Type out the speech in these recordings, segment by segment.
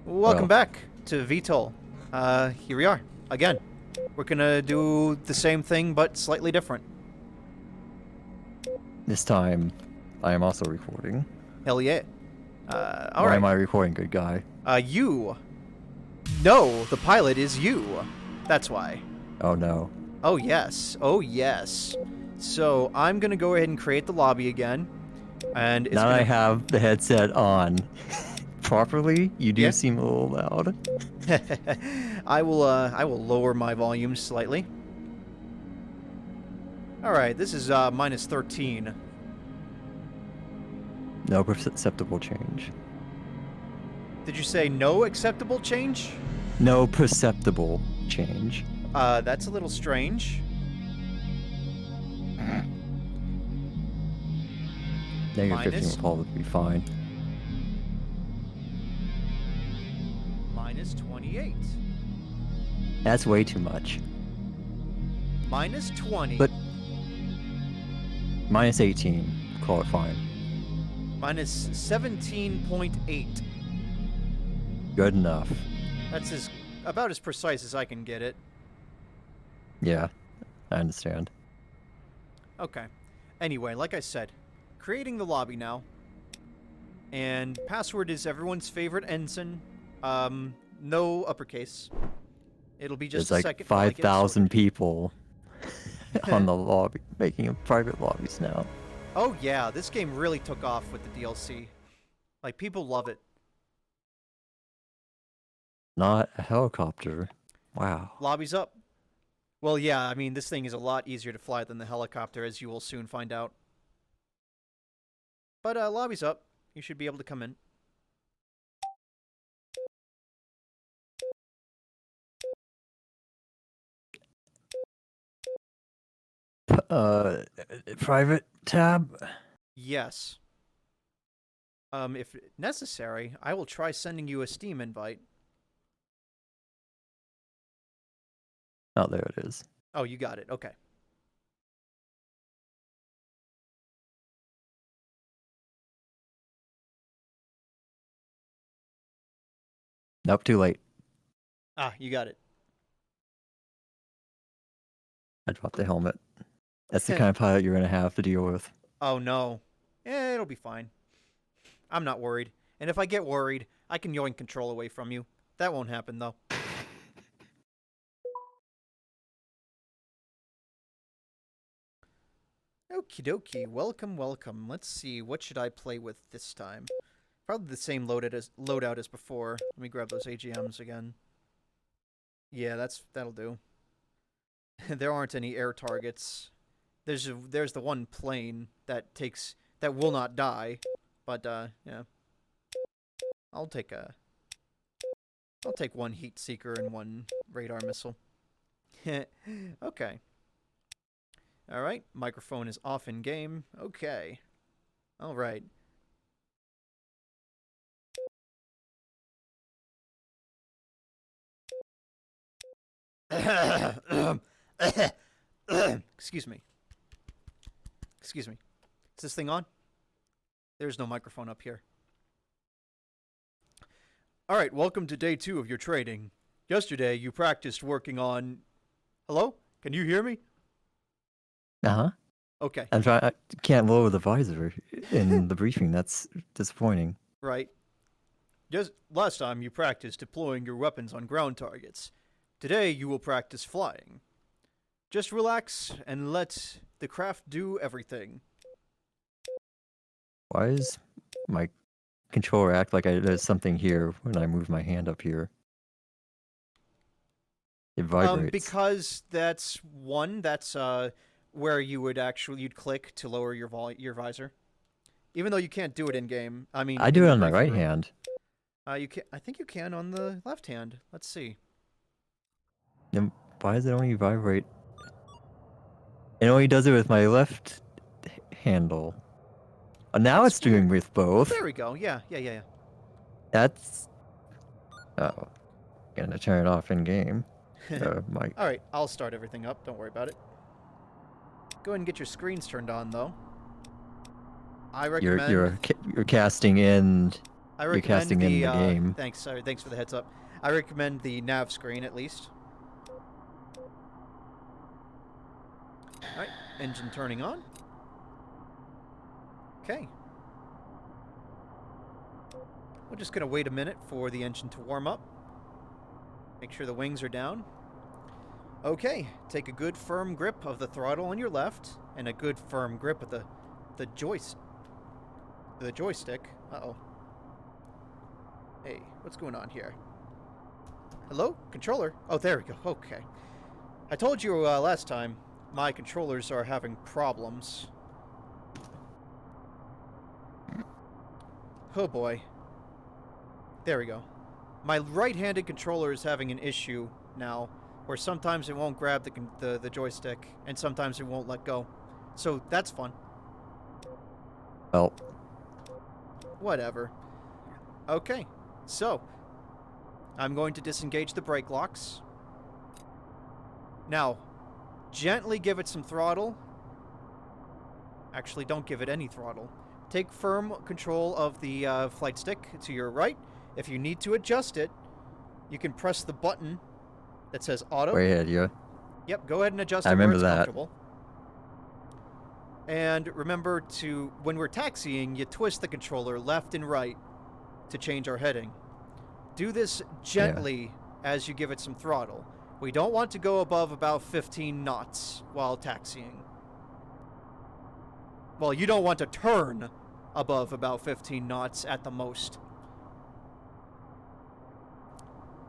Welcome back to VTOL. Here we are, again. We're gonna do the same thing, but slightly different. This time, I am also recording. Hell yeah. Why Alright. am I recording, good guy? You. No, the pilot is you. That's why. Oh no. Oh yes. Oh yes. So, I'm gonna go ahead and create the lobby again. And it's Now gonna... I have the headset on properly, you do Yeah. seem a little loud. I will lower my volume slightly. Alright, this is minus 13. No perceptible change. Did you say no acceptable change? No perceptible change. That's a little strange. Negative 15 Minus? will probably be fine. Minus 28. That's way too much. Minus 20. But minus 18, call it fine. Minus 17.8. Good enough. That's about as precise as I can get it. Yeah, I understand. Okay. Anyway, like I said, creating the lobby now. And password is everyone's favorite ensign. No uppercase. It'll be just There's a second. like while I get it 5,000 sorted. people on the lobby, making private lobbies now. Oh yeah, this game really took off with the DLC. Like, people love it. Not a helicopter. Wow. Lobby's up. Well, yeah, I mean, this thing is a lot easier to fly than the helicopter, as you will soon find out. But, lobby's up. You should be able to come in. Private tab? Yes. If necessary, I will try sending you a Steam invite. Oh, there it is. Oh, you got it. Okay. Nope, too late. Ah, you got it. I dropped the helmet. That's the kind of pilot you're going to have to deal with. Oh, no. It'll be fine. I'm not worried. And if I get worried, I can yoink control away from you. That won't happen, though. Okie dokie. Welcome, welcome. Let's see. What should I play with this time? Probably the same loadout as before. Let me grab those AGMs again. Yeah, that'll do. There aren't any air targets. There's the one plane that will not die, but yeah. I'll take one heat seeker and one radar missile. Okay. All right, microphone is off in game. Okay. All right. Excuse me. Excuse me. Is this thing on? There's no microphone up here. Alright, welcome to day 2 of your trading. Yesterday, you practiced working on... Hello? Can you hear me? Uh-huh. Okay. I can't lower the visor in the briefing. That's disappointing. Right. Just last time, you practiced deploying your weapons on ground targets. Today, you will practice flying. Just relax and let the craft do everything. Why does my controller act like there's something here when I move my hand up here? It vibrates. Because that's where you'd click to lower your visor. Even though you can't do it in game. I mean, I do it on my right hand. I think you can on the left hand. Let's see. Then why does it only vibrate? It only does it with my left handle. Oh, now That's it's doing with both. There we go. Yeah. That's... Oh. Gonna turn it off in game. Alright, I'll start everything up. Don't worry about it. Go ahead and get your screens turned on, though. I recommend... You're casting in I You're recommend casting in the game. thanks. Sorry, thanks for the heads up. I recommend the nav screen at least. All right, engine turning on. Okay. We're just gonna wait a minute for the engine to warm up. Make sure the wings are down. Okay, take a good firm grip of the throttle on your left and a good firm grip of the joystick. Uh-oh. Hey, what's going on here? Hello? Controller? Oh, there we go. Okay. I told you last time my controllers are having problems. Oh boy. There we go. My right-handed controller is having an issue now, where sometimes it won't grab the joystick, and sometimes it won't let go. So that's fun. Well, Whatever. Okay, so I'm going to disengage the brake locks. Now, gently give it some throttle. Actually, don't give it any throttle. Take firm control of the flight stick to your right. If you need to adjust it, you can press the button that says auto. way ahead, yeah. Yep, go ahead and adjust I it where remember it's that. comfortable. And remember to, when we're taxiing, you twist the controller left and right to change our heading. Do this gently as you give it some throttle. We don't want to go above about 15 knots while taxiing. Well, you don't want to turn above about 15 knots at the most.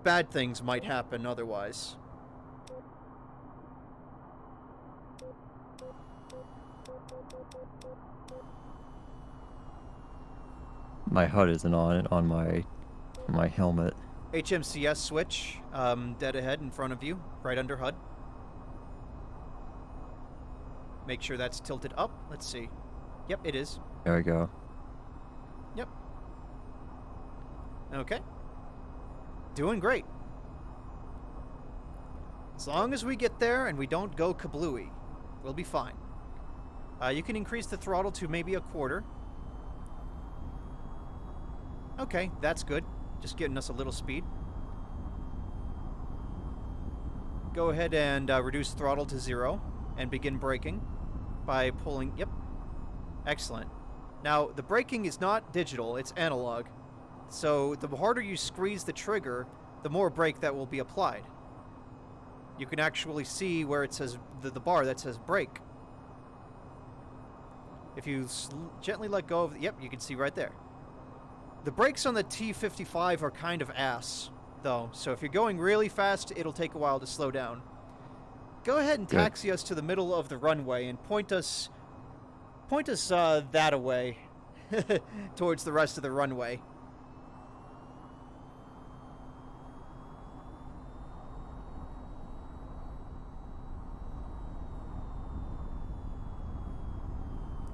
Bad things might happen otherwise. My HUD isn't on my helmet. HMCS switch, dead ahead in front of you, right under HUD. Make sure that's tilted up. Let's see. Yep, it is. There we go. Yep. Okay. Doing great. As long as we get there and we don't go kablooey, we'll be fine. You can increase the throttle to maybe a quarter. Okay, that's good. Just getting us a little speed. Go ahead and reduce throttle to 0 and begin braking by pulling. Yep. Excellent. Now, the braking is not digital, it's analog. So the harder you squeeze the trigger, the more brake that will be applied. You can actually see where it says the bar that says brake. If you gently let go of, yep, you can see right there. The brakes on the T-55 are kind of ass, though, so if you're going really fast, it'll take a while to slow down. Go ahead and taxi us to the middle of the runway and point us that away towards the rest of the runway.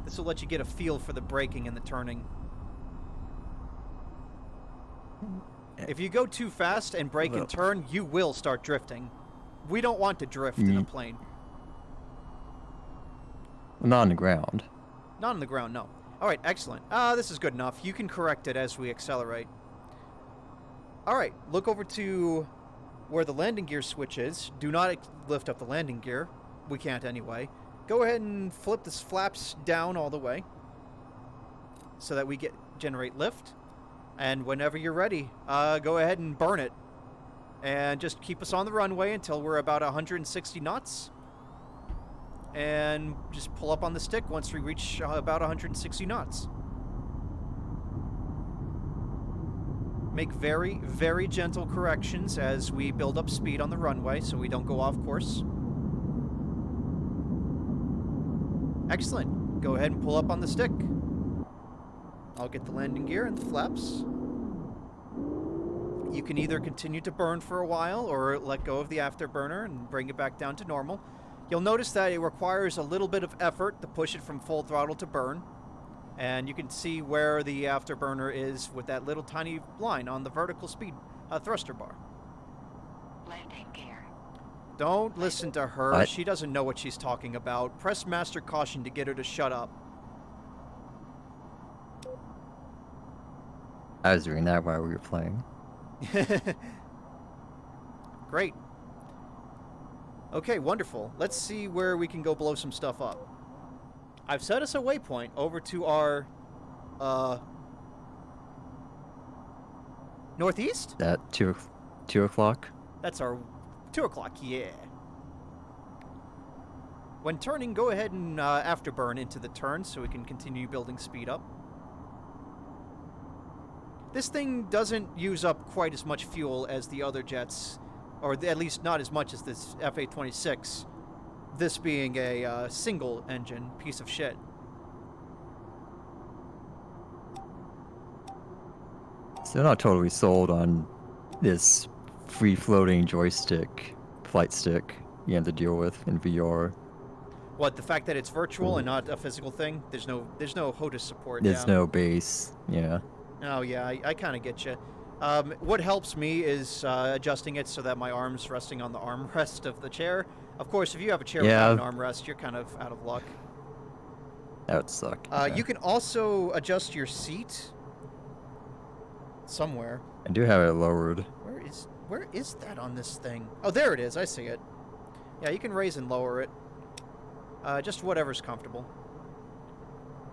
This will let you get a feel for the braking and the turning. If you go too fast and brake and turn, you will start drifting. We don't want to drift in a plane. Not on the ground. Not on the ground, no. Alright, excellent. This is good enough. You can correct it as we accelerate. Alright, look over to where the landing gear switch is. Do not lift up the landing gear. We can't anyway. Go ahead and flip the flaps down all the way so that we generate lift. And whenever you're ready, go ahead and burn it. And just keep us on the runway until we're about 160 knots. And just pull up on the stick once we reach about 160 knots. Make very, very gentle corrections as we build up speed on the runway so we don't go off course. Excellent. Go ahead and pull up on the stick. I'll get the landing gear and the flaps. You can either continue to burn for a while or let go of the afterburner and bring it back down to normal. You'll notice that it requires a little bit of effort to push it from full throttle to burn. And you can see where the afterburner is with that little tiny line on the vertical speed thruster bar. Landing gear. Don't listen to her. What? She doesn't know what she's talking about. Press master caution to get her to shut up. I was doing that while we were playing. Great. Okay, wonderful. Let's see where we can go blow some stuff up. I've set us a waypoint over to our, northeast? That 2 o'clock? That's our 2 o'clock, yeah. When turning, go ahead and afterburn into the turn so we can continue building speed up. This thing doesn't use up quite as much fuel as the other jets, or at least not as much as this F-826, this being a single engine piece of shit. Still not totally sold on this free-floating joystick, flight stick you have to deal with in VR. What, the fact that it's virtual and not a physical thing? There's no HOTAS support. There's yeah. no base, yeah. Oh yeah, I kind of get you. What helps me is adjusting it so that my arm's resting on the armrest of the chair. Of course, if you have a chair Yeah. without an armrest, you're kind of out of luck. That would suck. Yeah. You can also adjust your seat somewhere. I do have it lowered. Where is that on this thing? Oh, there it is. I see it. Yeah, you can raise and lower it. Just whatever's comfortable.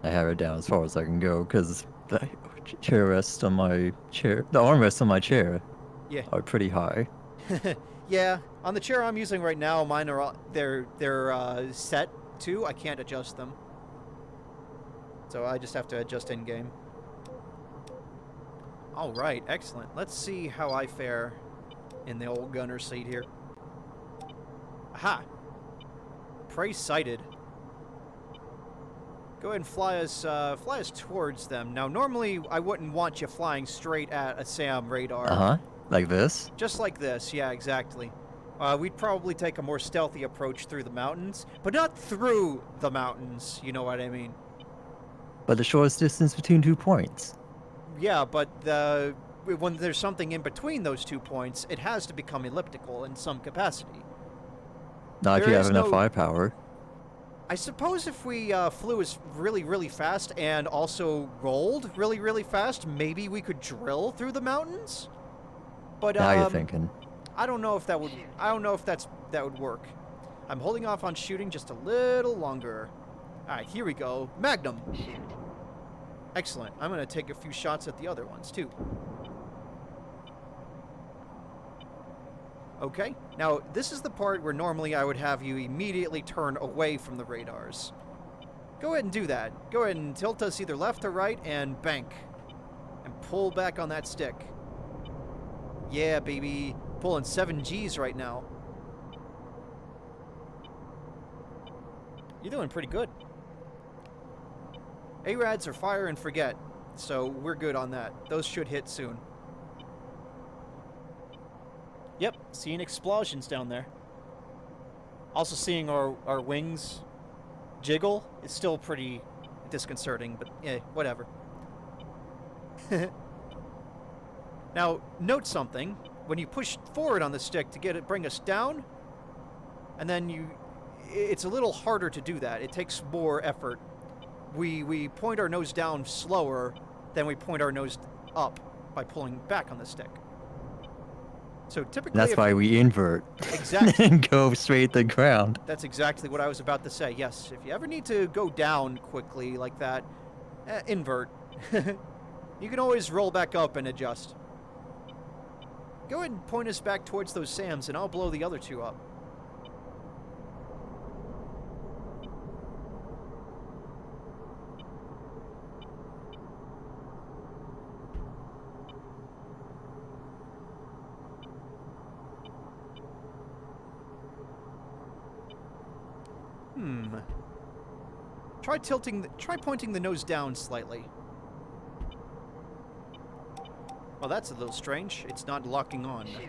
I have it down as far as I can go because the chair rests on my chair. The armrests on my chair Yeah. are pretty high. Yeah, on the chair I'm using right now, mine are they're set too. I can't adjust them, so I just have to adjust in game. All right, excellent. Let's see how I fare in the old gunner seat here. Aha! Prey sighted. Go ahead and fly us towards them. Now, normally I wouldn't want you flying straight at a SAM radar. Uh-huh. Like this? Just like this, yeah, exactly. We'd probably take a more stealthy approach through the mountains, but not through the mountains, you know what I mean? But the shortest distance between 2 points. Yeah, but when there's something in between those 2 points, it has to become elliptical in some capacity. Not if There you is have enough no- firepower. I suppose if we flew as really, really fast and also rolled really, really fast, maybe we could drill through the mountains? But Now you're thinking. I don't know if that would. I don't know if that would work. I'm holding off on shooting just a little longer. All right, here we go. Magnum. Shoot. Excellent. I'm gonna take a few shots at the other ones too. Okay. Now this is the part where normally I would have you immediately turn away from the radars. Go ahead and do that. Go ahead and tilt us either left or right and bank, and pull back on that stick. Yeah, baby. Pulling 7 Gs right now. You're doing pretty good. ARADs are fire and forget, so we're good on that. Those should hit soon. Yep, seeing explosions down there. Also seeing our wings jiggle is still pretty disconcerting, but yeah, whatever. Now, note something. When you push forward on the stick to bring us down, and then it's a little harder to do that. It takes more effort. We point our nose down slower than we point our nose up by pulling back on the stick. So typically, That's why we invert. Exactly. And go straight to the ground. That's exactly what I was about to say. Yes, if you ever need to go down quickly like that, invert. You can always roll back up and adjust. Go ahead and point us back towards those SAMs, and I'll blow the other 2 up. Try pointing the nose down slightly. Well, that's a little strange. It's not locking on. Shoot.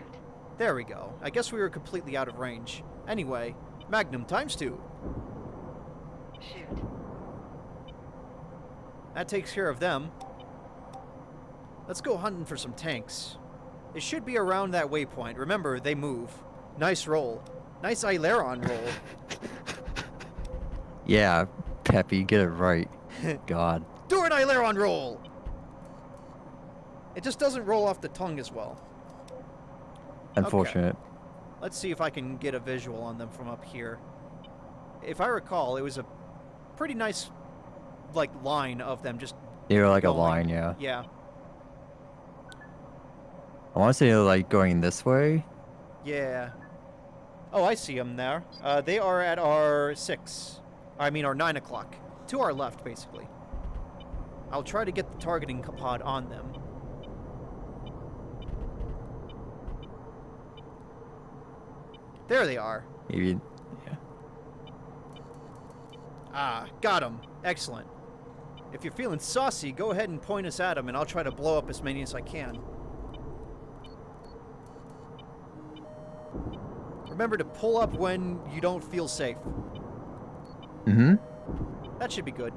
There we go. I guess we were completely out of range. Anyway, Magnum ×2. Shoot. That takes care of them. Let's go hunting for some tanks. It should be around that waypoint. Remember, they move. Nice roll. Nice aileron roll. Yeah, Peppy, get it right. God. Do an aileron roll! It just doesn't roll off the tongue as well. Unfortunate. Let's see if I can get a visual on them from up here. If I recall, it was a pretty nice, like, line of them just They're like a going. line, yeah. Yeah. I want to say like going this way. Yeah. Oh, I see them there. They are at our 6. I mean, our 9 o'clock. To our left, basically. I'll try to get the targeting pod on them. There they are. Maybe. Yeah. Ah, got them. Excellent. If you're feeling saucy, go ahead and point us at them, and I'll try to blow up as many as I can. Remember to pull up when you don't feel safe. Mm-hmm. That should be good.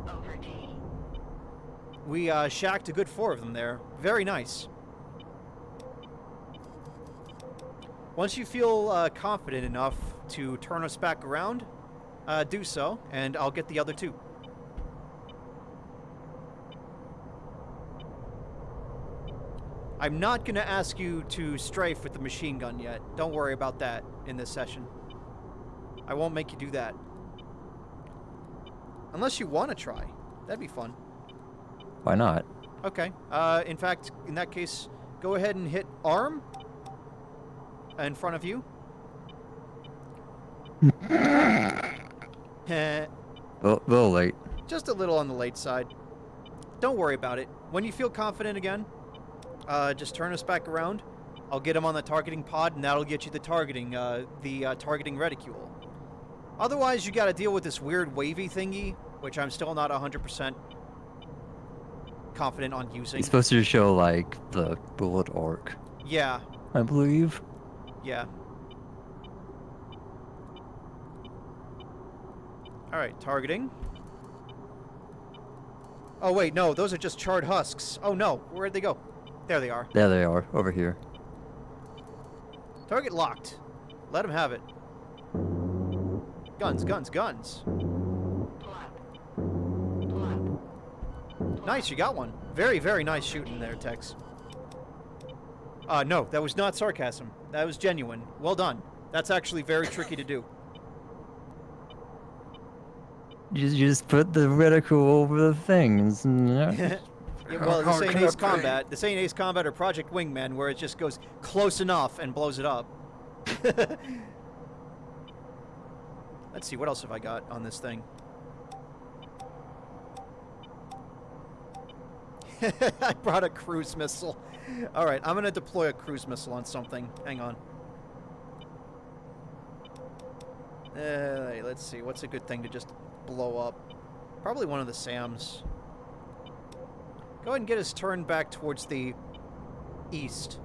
Over T. We shacked a good 4 of them there. Very nice. Once you feel confident enough to turn us back around, do so, and I'll get the other 2. I'm not going to ask you to strafe with the machine gun yet. Don't worry about that in this session. I won't make you do that. Unless you want to try. That'd be fun. Why not? Okay. In fact, in that case, go ahead and hit arm in front of you. A little late. Just a little on the late side. Don't worry about it. When you feel confident again, just turn us back around. I'll get him on the targeting pod, and that'll get you the targeting reticule. Otherwise, you got to deal with this weird wavy thingy, which I'm still not 100% confident on using. It's supposed to show like the bullet arc, Yeah, I believe. yeah. All right, targeting. Oh wait, no, those are just charred husks. Oh no, where'd they go? There they are. There they are, over here. Target locked. Let him have it. Guns, guns, guns. Pull up. Pull up. Nice, you got one. Very, very nice shooting there, Tex. No, that was not sarcasm. That was genuine. Well done. That's actually very tricky to do. You just put the reticle over the things. Yeah, well, this ain't Ace Combat. This ain't Ace Combat or Project Wingman, where it just goes close enough and blows it up. Let's see, what else have I got on this thing? I brought a cruise missile. All right, I'm going to deploy a cruise missile on something. Hang on. Let's see, what's a good thing to just blow up? Probably one of the SAMs. Go ahead and get us turned back towards the east.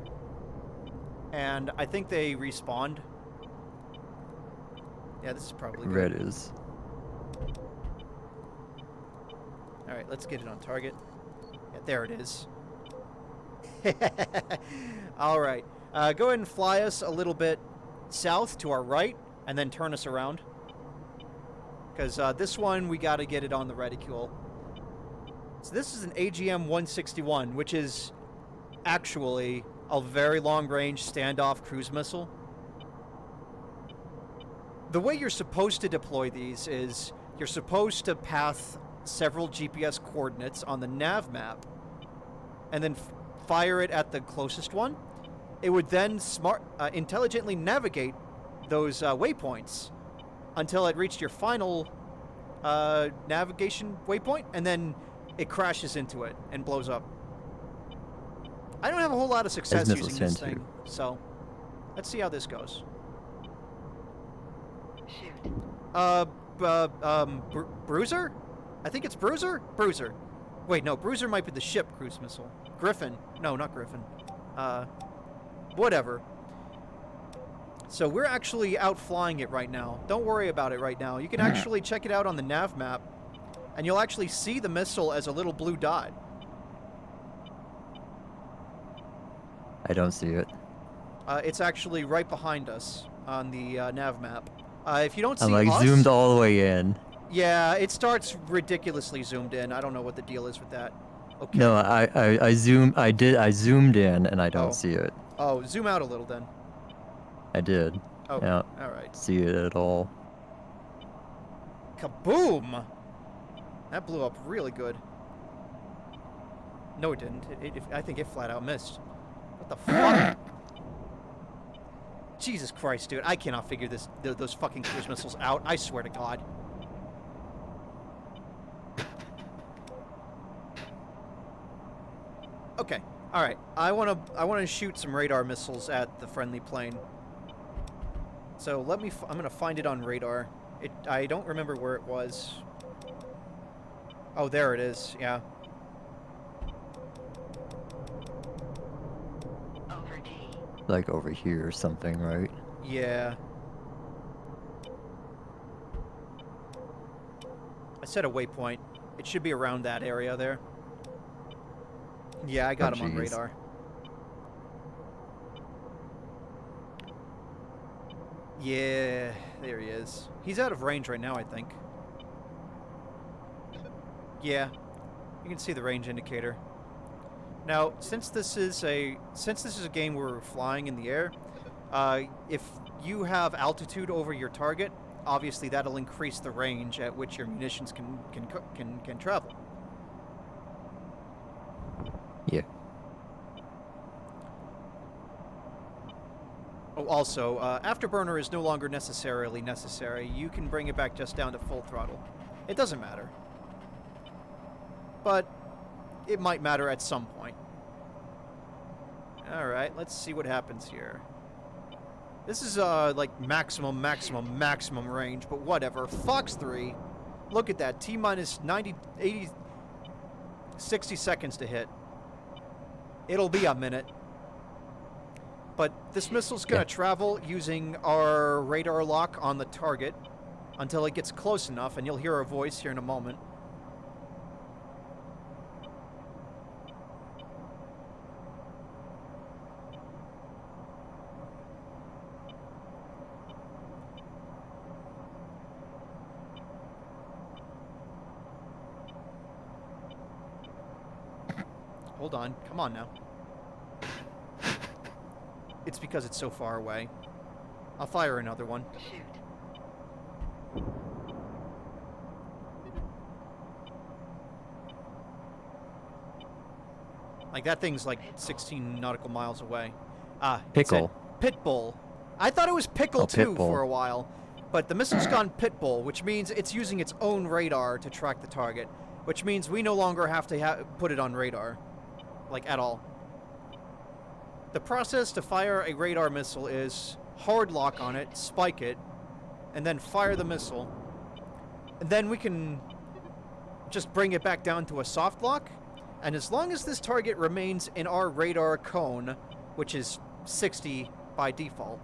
And I think they respawned. Yeah, this is probably good. Red is. Alright, let's get it on target. Yeah, there it is. Alright. Go ahead and fly us a little bit south to our right, and then turn us around. Because this one, we got to get it on the reticule. So this is an AGM-161, which is actually a very long-range standoff cruise missile. The way you're supposed to deploy these is you're supposed to path several GPS coordinates on the nav map and then fire it at the closest one. It would then intelligently navigate those waypoints until it reached your final navigation waypoint, and then it crashes into it and blows up. I don't have a whole lot of success As using missiles this tend thing, so let's see how this goes. Shoot. Bruiser? I think it's Bruiser? Bruiser. Wait, no, Bruiser might be the ship cruise missile. Griffin. No, not Griffin. Whatever. So we're actually out flying it right now. Don't worry about it right now. You can actually check it out on the nav map, and you'll actually see the missile as a little blue dot. I don't see it. It's actually right behind us on the nav map. If you don't see I'm like us, zoomed all the way in. yeah, it starts ridiculously zoomed in. I don't know what the deal is with that. Okay. No, I zoomed in and I don't Oh. see it. Oh, zoom out a little then. I did. Okay. I don't All right. see it at all. Kaboom! That blew up really good. No, it didn't. I think it flat out missed. What the fuck? Jesus Christ, dude! I cannot figure those fucking cruise missiles out. I swear to God. Okay. All right. I wanna shoot some radar missiles at the friendly plane. So let me. I'm gonna find it on radar. I don't remember where it was. Oh, there it is. Yeah. Over T. Like over here or something, right? Yeah. I set a waypoint. It should be around that area there. Yeah, I got him on jeez. radar. Yeah, there he is. He's out of range right now, I think. Yeah, you can see the range indicator. Now, since this is a game where we're flying in the air, if you have altitude over your target, obviously that'll increase the range at which your munitions can travel. Yeah. Oh, also, afterburner is no longer necessarily necessary. You can bring it back just down to full throttle. It doesn't matter. But it might matter at some point. Alright, let's see what happens here. This is, like, maximum range, but whatever. Fox 3, look at that. T-minus 90, 80, 60 seconds to hit. It'll be a minute. But this missile's gonna travel using our radar lock on the target until it gets close enough, and you'll hear a voice here in a moment. Hold on. Come on now. It's because it's so far away. I'll fire another one. Shoot. Like, that thing's like 16 nautical miles away. Ah, Pickle. Pitbull. I thought it was Pickle Oh, too Pitbull. for a while. But the missile's gone Pitbull, which means it's using its own radar to track the target. Which means we no longer have to put it on radar. Like, at all. The process to fire a radar missile is hard lock on it, spike it, and then fire the missile. And then we can just bring it back down to a soft lock. And as long as this target remains in our radar cone, which is 60 by default,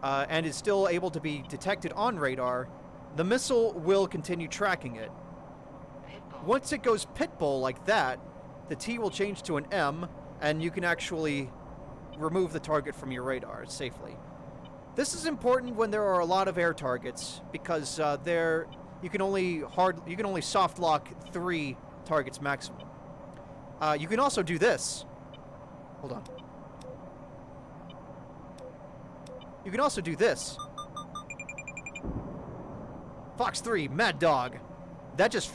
and is still able to be detected on radar, the missile will continue tracking it. Once it goes pitbull like that, the T will change to an M, and you can actually remove the target from your radar safely. This is important when there are a lot of air targets, because you can only soft lock 3 targets maximum. You can also do this. Hold on. You can also do this. Fox 3, Mad Dog. That just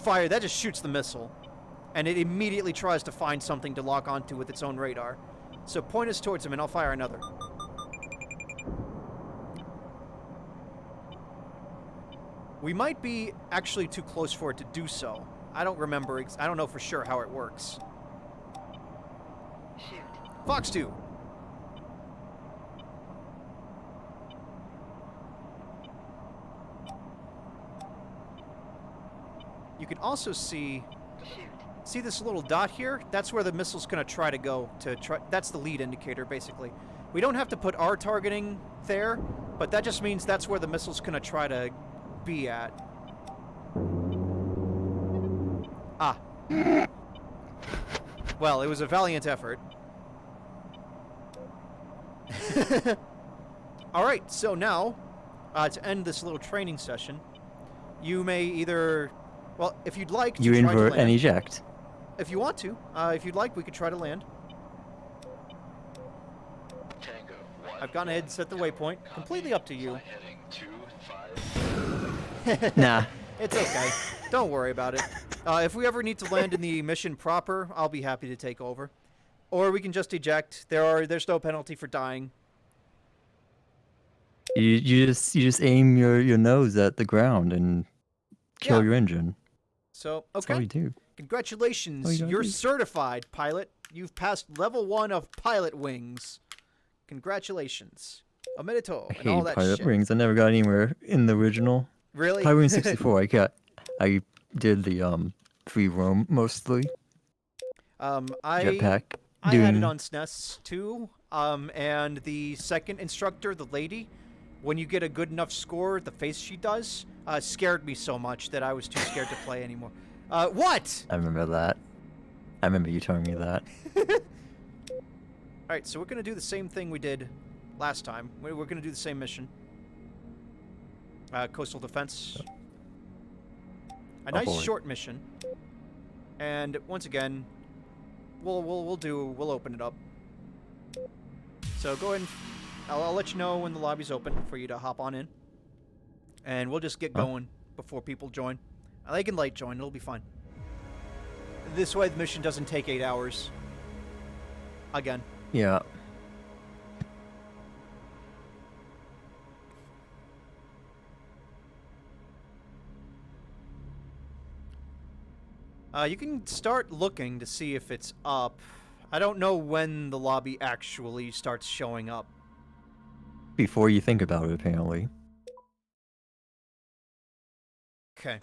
shoots the missile. And it immediately tries to find something to lock onto with its own radar. So point us towards him and I'll fire another. We might be actually too close for it to do so. I don't remember, I don't know for sure how it works. Shoot. Fox 2. You can also see this little dot here? That's where the missile's going to try to go. That's the lead indicator, basically. We don't have to put our targeting there, but that just means that's where the missile's going to try to be at. Ah. Well, it was a valiant effort. Alright, so now, to end this little training session, you may either... Well, if you'd like to You try to invert land, and eject. if you want to. If you'd like, we could try to land. Tango 1. I've gone ahead and set the waypoint. Completely up to you. Flight heading 25. Nah. It's okay. Don't worry about it. If we ever need to land in the mission proper, I'll be happy to take over. Or we can just eject. There's no penalty for dying. You just aim your nose at the ground and kill Yeah. your engine. So, That's all okay. you do. Congratulations. All you gotta You're do. certified, pilot. You've passed level 1 of pilot wings. Congratulations. Omedeto I and all hate that pilot shit. rings. I never got anywhere in the original. Really? Pilot Wing 64. I did the free roam mostly. I Jetpack. had it Doing- on SNES too. And the second instructor, the lady, when you get a good enough score, the face she does, scared me so much that I was too scared to play anymore. What? I remember that. I remember you telling me that. Alright, so we're going to do the same thing we did last time. We're going to do the same mission. Coastal defense. A nice boy. short mission. And once again, we'll open it up. So go ahead and I'll let you know when the lobby's open for you to hop on in. And we'll just get Huh? going before people join. They can late join, it'll be fine. This way the mission doesn't take 8 hours. Again. Yeah. You can start looking to see if it's up. I don't know when the lobby actually starts showing up. Before you think about it, apparently. Okay.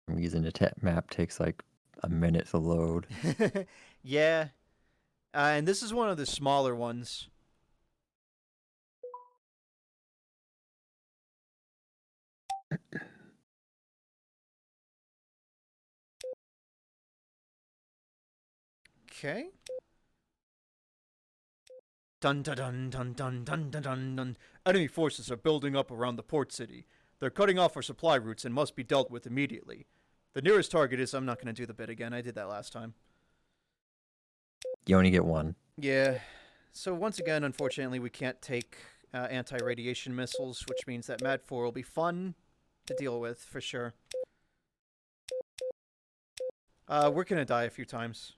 For some reason the map takes like a minute to load. Yeah. And this is one of the smaller ones. Okay. Dun dun dun dun dun dun dun dun dun. Enemy forces are building up around the port city. They're cutting off our supply routes and must be dealt with immediately. The nearest target is... I'm not going to do the bit again. I did that last time. You only get one. Yeah. So once again, unfortunately, we can't take anti-radiation missiles, which means that MAD 4 will be fun to deal with, for sure. We're going to die a few times.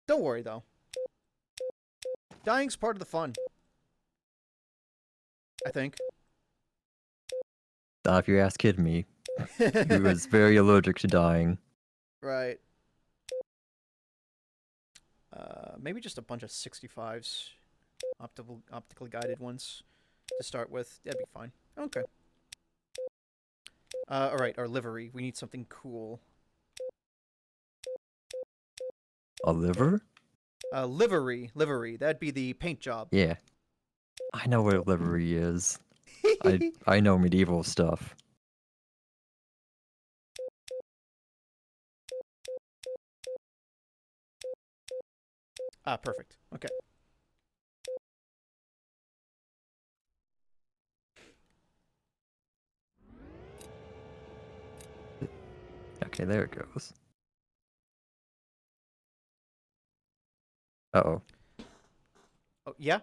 Don't worry, though. Dying's part of the fun. I think. If you ask Kid me, he was very allergic to dying. Right. Maybe just a bunch of 65s. Optically guided ones to start with. That'd be fine. Okay. Alright, our livery. We need something cool. A liver? Livery. That'd be the paint job. Yeah. I know what a livery is. I know medieval stuff. Perfect. Okay. Okay, there it goes. Uh-oh. Oh, yeah?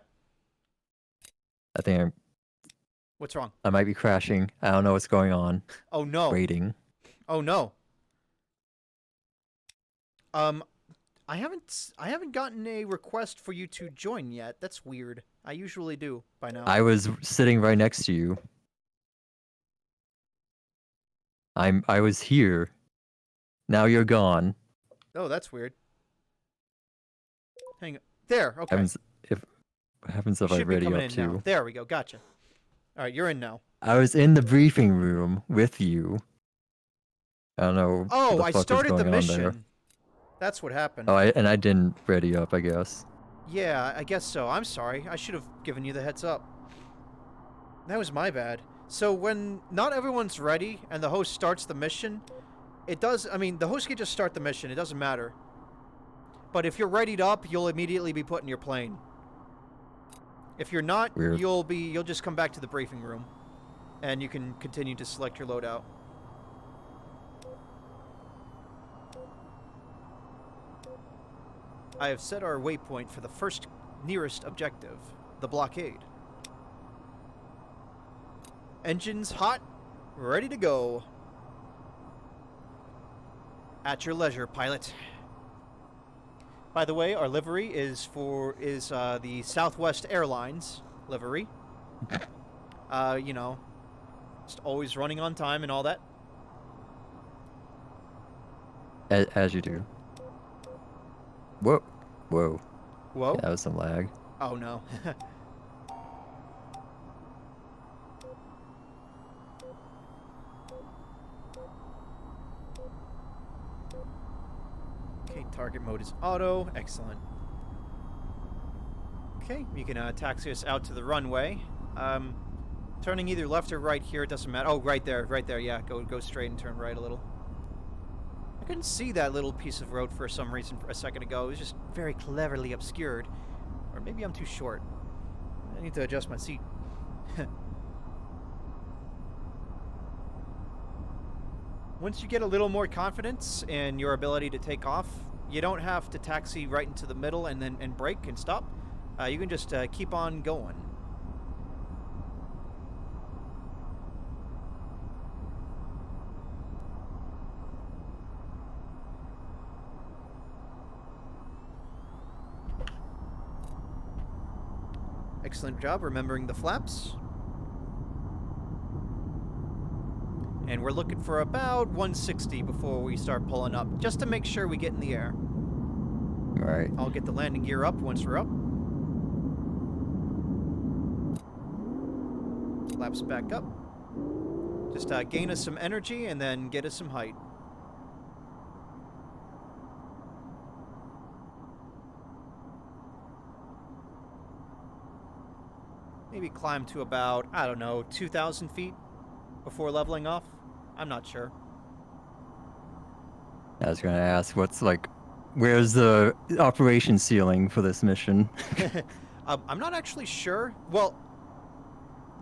I think What's wrong? I might be crashing. I don't know what's going on. Oh, no. Waiting. Oh, no. I haven't gotten a request for you to join yet. That's weird. I usually do by now. I was sitting right next to you. I was here. Now you're gone. Oh, that's weird. Hang on. There, okay. What happens if You I should be ready coming up in now. too? There we go. Gotcha. All right, you're in now. I was in the briefing room with you. I don't know. what Oh, the I fuck was started the going on there. mission. That's what happened. Oh, I didn't ready up, I guess. Yeah, I guess so. I'm sorry. I should have given you the heads up. That was my bad. So when not everyone's ready and the host starts the mission, it does... I mean, the host can just start the mission. It doesn't matter. But if you're readied up, you'll immediately be put in your plane. If you're not, Weird. you'll just come back to the briefing room, and you can continue to select your loadout. I have set our waypoint for the first nearest objective, the blockade. Engines hot, ready to go. At your leisure, pilot. By the way, our livery is the Southwest Airlines livery. You know, just always running on time and all that. As you do. Whoa. Whoa. Whoa. Yeah, that was some lag. Oh no. Okay, target mode is auto. Excellent. Okay, you can taxi us out to the runway. Turning either left or right here, it doesn't matter. Oh, right there, yeah. Go straight and turn right a little. I couldn't see that little piece of road for some reason a second ago. It was just very cleverly obscured. Or maybe I'm too short. I need to adjust my seat. Once you get a little more confidence in your ability to take off, you don't have to taxi right into the middle and brake and stop. You can just keep on going. Excellent job remembering the flaps. And we're looking for about 160 before we start pulling up, just to make sure we get in the air. Right. I'll get the landing gear up once we're up. Flaps back up. Just gain us some energy and then get us some height. Maybe climb to about, I don't know, 2,000 feet before leveling off. I'm not sure. I was gonna ask, where's the operation ceiling for this mission? I'm not actually sure. Well,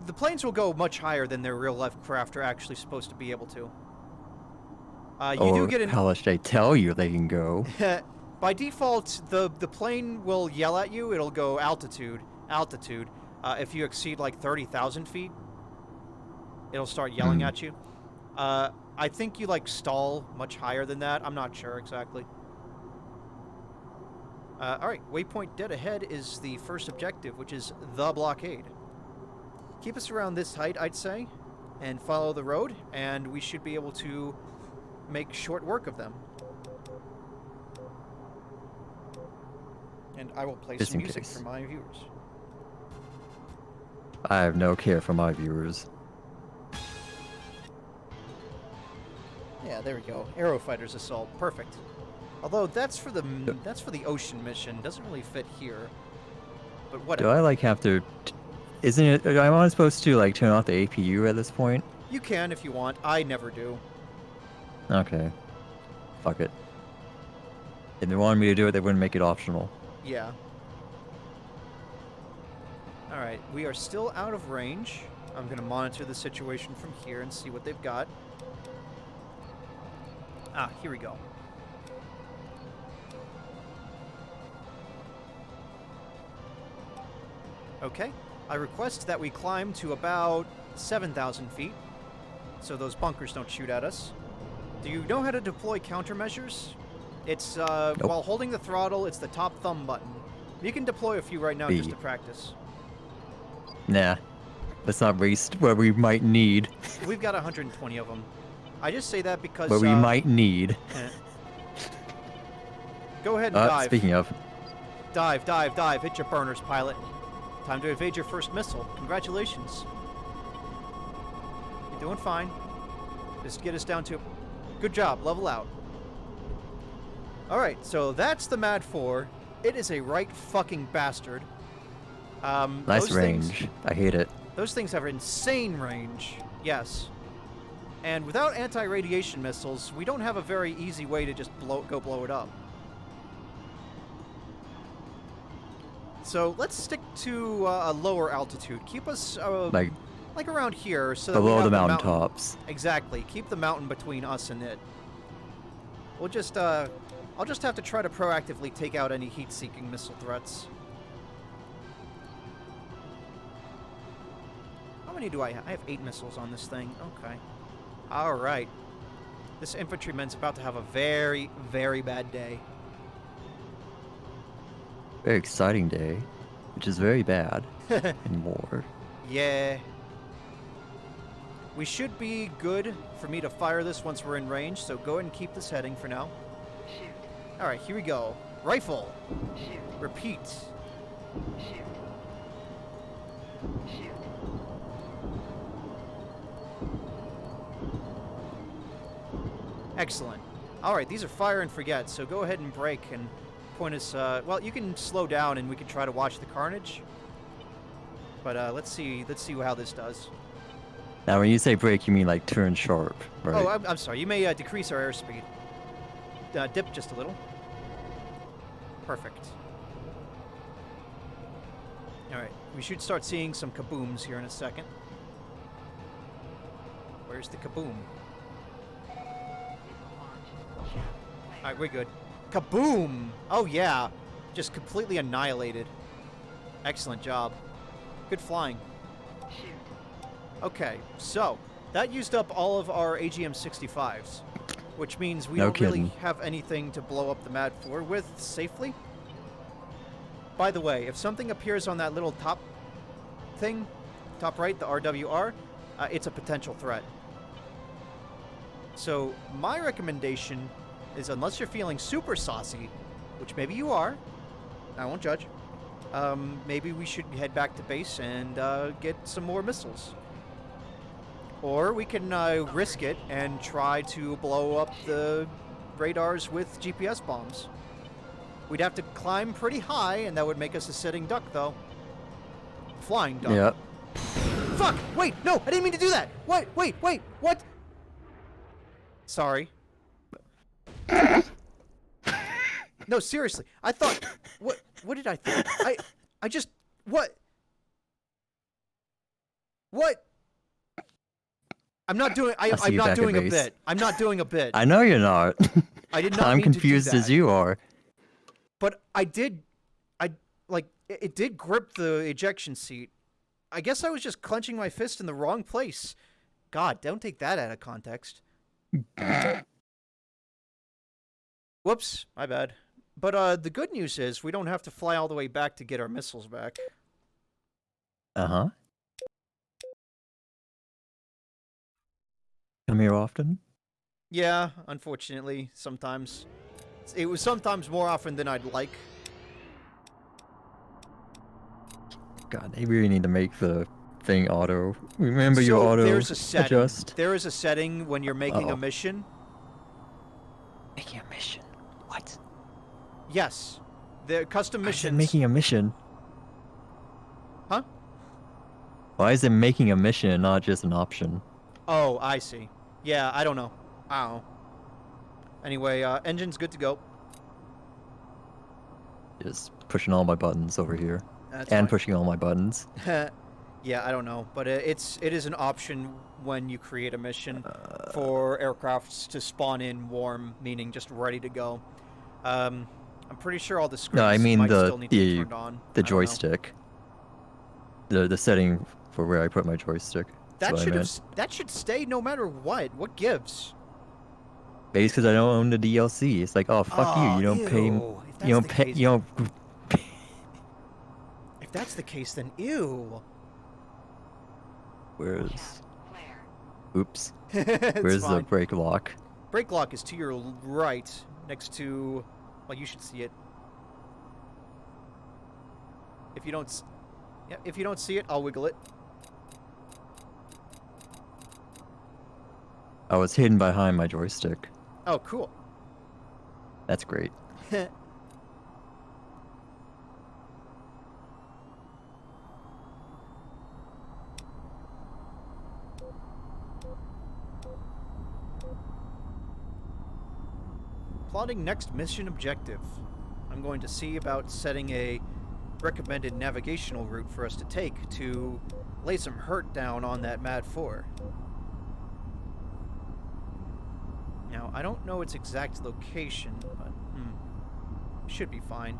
the planes will go much higher than their real-life craft are actually supposed to be able to. You do get an... how much they tell you they can go. By default, the plane will yell at you. It'll go altitude. If you exceed like 30,000 feet, it'll start yelling at you. I think you like stall much higher than that. I'm not sure exactly. Alright, waypoint dead ahead is the first objective, which is the blockade. Keep us around this height, I'd say, and follow the road, and we should be able to make short work of them. And I will play Just some in music case. for my viewers. I have no care for my viewers. Yeah, there we go. Aerofighters Assault, perfect. Although that's for the ocean mission, doesn't really fit here. But Do whatever. I have to? Isn't it? Am I supposed to turn off the APU at this point? You can if you want. I never do. Okay. Fuck it. If they wanted me to do it, they wouldn't make it optional. Yeah. Alright, we are still out of range. I'm going to monitor the situation from here and see what they've got. Ah, here we go. Okay. I request that we climb to about 7,000 feet, so those bunkers don't shoot at us. Do you know how to deploy countermeasures? It's, Nope. while holding the throttle, it's the top thumb button. You can deploy a few right now B. just to practice. Nah. Let's not waste what we might need. We've got 120 of them. I just say that because... What we might need. Go ahead and dive. Speaking of, Dive. Hit your burners, pilot. Time to evade your first missile. Congratulations. You're doing fine. Just get us down to... Good job. Level out. Alright, so that's the Mad 4. It is a right fucking bastard. nice range. I hate it. Those things have insane range. Yes. And without anti-radiation missiles, we don't have a very easy way to just go blow it up. So let's stick to a lower altitude. Keep us Like like around here, so that we below have the mountain mountain. tops. Exactly. Keep the mountain between us and it. We'll just I'll just have to try to proactively take out any heat-seeking missile threats. How many do I have? I have 8 missiles on this thing. Okay. All right. This infantryman's about to have a very, very bad day. Very exciting day, which is very bad in war. Yeah. We should be good for me to fire this once we're in range, so go ahead and keep this heading for now. Shoot. All right, here we go. Rifle. Shoot. Repeat. Shoot. Shoot. Excellent. All right, these are fire and forget, so go ahead and brake and point us. Well, you can slow down and we can try to watch the carnage. But let's see how this does. Now, when you say brake, you mean like turn sharp, right? Oh, I'm sorry. You may decrease our airspeed. Dip just a little. Perfect. All right, we should start seeing some kabooms here in a second. Where's the kaboom? Launch. Chap. All right, we're good. Kaboom! Oh yeah, just completely annihilated. Excellent job. Good flying. Shoot. Okay, so that used up all of our AGM-65s, which means we No don't really kidding. have anything to blow up the Mad 4 with safely. By the way, if something appears on that little top thing, top right, the RWR, it's a potential threat. So my recommendation is, unless you're feeling super saucy, which maybe you are, I won't judge, maybe we should head back to base and get some more missiles. Or we can risk it and try to blow up the radars with GPS bombs. We'd have to climb pretty high, and that would make us a sitting duck, though. Flying duck. Yep. Fuck! Wait, no, I didn't mean to do that. What? Wait, what? Sorry. No, seriously. I thought. What did I think? I just. What? What? I'm not doing. see I'm you not back at doing a base. bit. I'm not doing a bit. I know you're not. I did not I'm mean to do confused as that. you are. But I did. It did grip the ejection seat. I guess I was just clenching my fist in the wrong place. God, don't take that out of context. Whoops, my bad. But the good news is we don't have to fly all the way back to get our missiles back. Uh-huh. Come here often? Yeah, unfortunately, sometimes. It was sometimes more often than I'd like. God, they really need to make the thing auto. Remember your So auto there's a setting. adjust? There is a setting when you're making a Uh-oh. mission. Making a mission. What? Yes. The custom Why is it missions. making a mission? Huh? Why is it making a mission and not just an option? Oh, I see. Yeah, I don't know. I don't know. Anyway, engine's good to go. Just pushing all my buttons over here. That's And fine. pushing all my buttons. Yeah, I don't know, but it is an option when you create a mission for aircrafts to spawn in warm, meaning just ready to go. I'm pretty sure all the screens No, I mean might the still need to be turned on. I the don't know. joystick. The setting for where I put my joystick. That's That what I should meant. that should stay no matter what. What gives? Maybe it's because I don't own the DLC. It's like, oh fuck you! Oh, You don't pay. ew. If that's You don't the pay. case- You don't. If that's the case, then ew. Where's? Flare. Oops. It's Where's the fine. brake lock? Brake lock is to your right, next to. Well, you should see it. If you don't, yeah, if you don't see it, I'll wiggle it. I was hidden behind my joystick. Oh, cool. That's great. Plotting next mission objective. I'm going to see about setting a recommended navigational route for us to take to lay some hurt down on that Mad 4. Now, I don't know its exact location, but should be fine.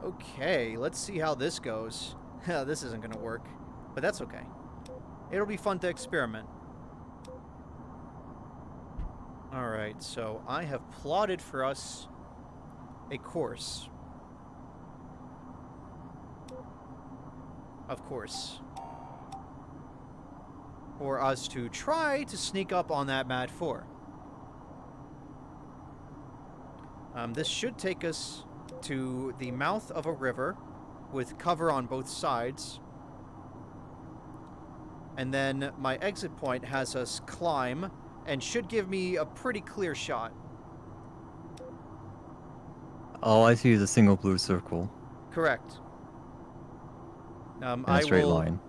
Okay, let's see how this goes. This isn't gonna work, but that's okay. It'll be fun to experiment. Alright, so I have plotted for us a course. Of course. For us to try to sneak up on that Mad 4. This should take us to the mouth of a river with cover on both sides. And then my exit point has us climb and should give me a pretty clear shot. All I see is a single blue circle Correct. in a straight line.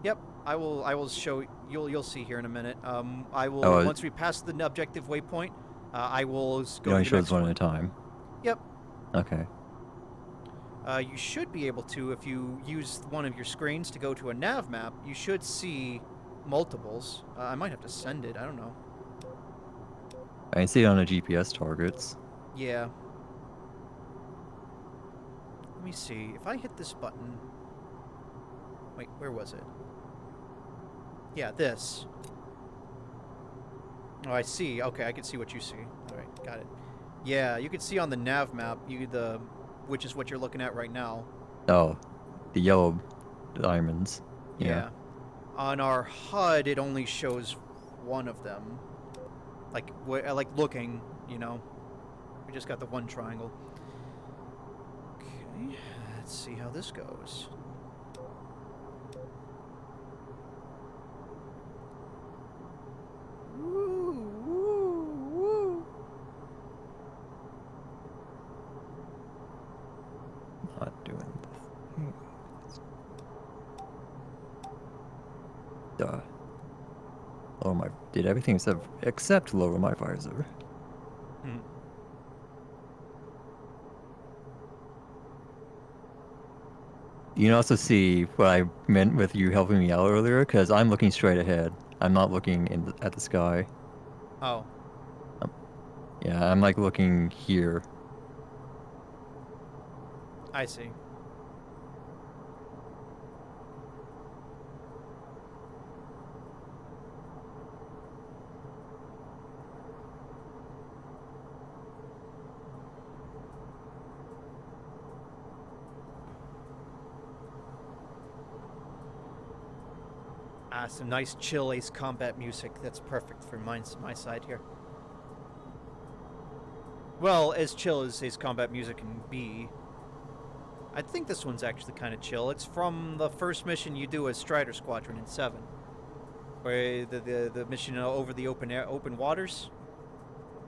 Yep, I will show you'll see here in a minute. I will Oh, once we pass the objective waypoint, I will It go only to the shows next one one. at a time. Yep. Okay. You should be able to, if you use one of your screens to go to a nav map, you should see multiples. I might have to send it, I don't know. I can see it on the GPS targets. Yeah. Let me see. If I hit this button... Wait, where was it? Yeah, this. Oh, I see. Okay, I can see what you see. Alright, got it. Yeah, you can see on the nav map, which is what you're looking at right now. Oh, the yellow diamonds. Yeah. On our HUD, it only shows one of them. Like looking, you know. We just got the one triangle. Okay, let's see how this goes. Woo, woo, woo. Not doing this. Duh. Lower my... Did everything except lower my visor. Hmm. You can also see what I meant with you helping me out earlier, because I'm looking straight ahead. I'm not looking at the sky. Oh. Yeah, I'm like looking here. I see. Some nice chill Ace Combat music. That's perfect for my side here. Well, as chill as Ace Combat music can be. I think this one's actually kind of chill. It's from the first mission you do as Strider Squadron in 7. Where the mission over the open waters.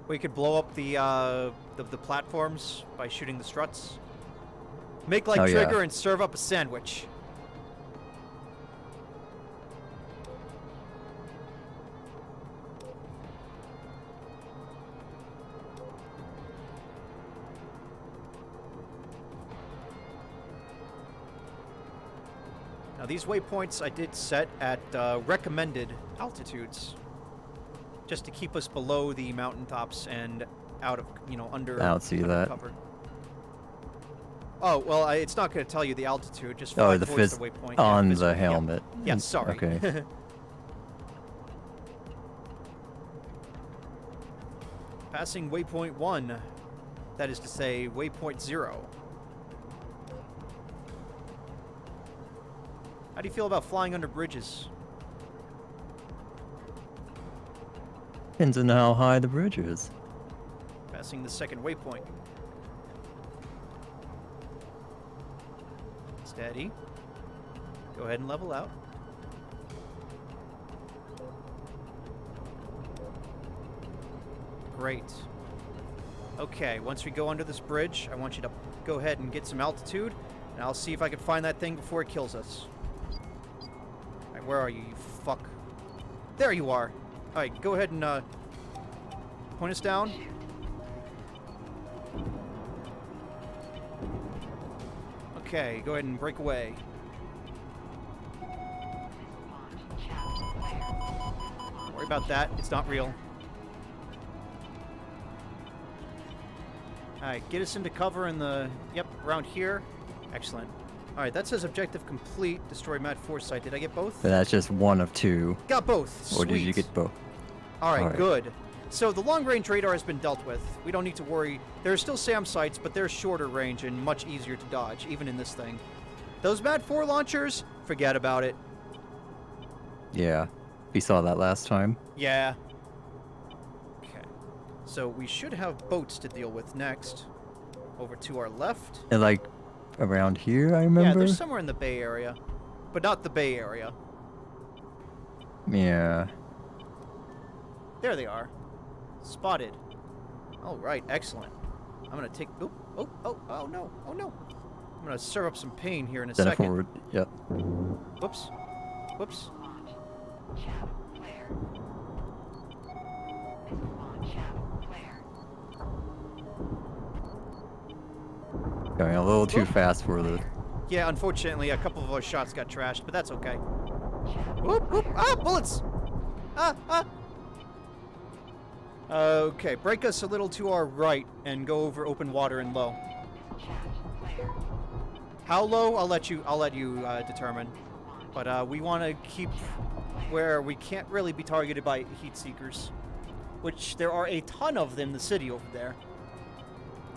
Where you could blow up the platforms by shooting the struts. Make like Oh, Trigger yeah. and serve up a sandwich. Now these waypoints I did set at recommended altitudes, just to keep us below the mountaintops and out of, under. I don't see under that. cover. Oh well, it's not going to tell you the altitude. Just fly Oh, the towards the waypoint. on yeah, the helmet. Yeah, sorry. Okay. Passing waypoint 1. That is to say, waypoint 0. How do you feel about flying under bridges? Depends on how high the bridge is. Passing the second waypoint. Steady. Go ahead and level out. Great. Okay, once we go under this bridge, I want you to go ahead and get some altitude, and I'll see if I can find that thing before it kills us. Alright, where are you, you fuck? There you are! Alright, go ahead and, point us down. Okay, go ahead and break away. Don't worry about that, it's not real. Alright, get us into cover in the... Yep, around here. Excellent. Alright, that says objective complete. Destroy Mad Foresight. Did I get both? But that's just one of two. Got both. Or Sweet. did you get both? Alright, Alright. good. So the long-range radar has been dealt with. We don't need to worry. There are still SAM sites, but they're shorter range and much easier to dodge, even in this thing. Those Mad 4 launchers, forget about it. Yeah. We saw that last time. Yeah. Okay. So we should have boats to deal with next. Over to our left. And like around here, I remember. Yeah, they're somewhere in the Bay Area. But not the Bay Area. Yeah. There they are. Spotted. All right, excellent. I'm gonna take... Oh no. Oh, no. I'm gonna serve up some pain here in a Then second. forward. Yep. Whoops. Whoops. Shadow flare. Missile launch shadow flare. Going a little too Whoop. fast for the... Yeah, unfortunately, a couple of our shots got trashed, but that's okay. Shadow Whoop, whoop. flare. Ah, bullets! Ah! Okay, break us a little to our right and go over open water and low. Shadow flare. How low? I'll let you determine. But we want to keep where we can't really be targeted by heat seekers, which there are a ton of them in the city over there.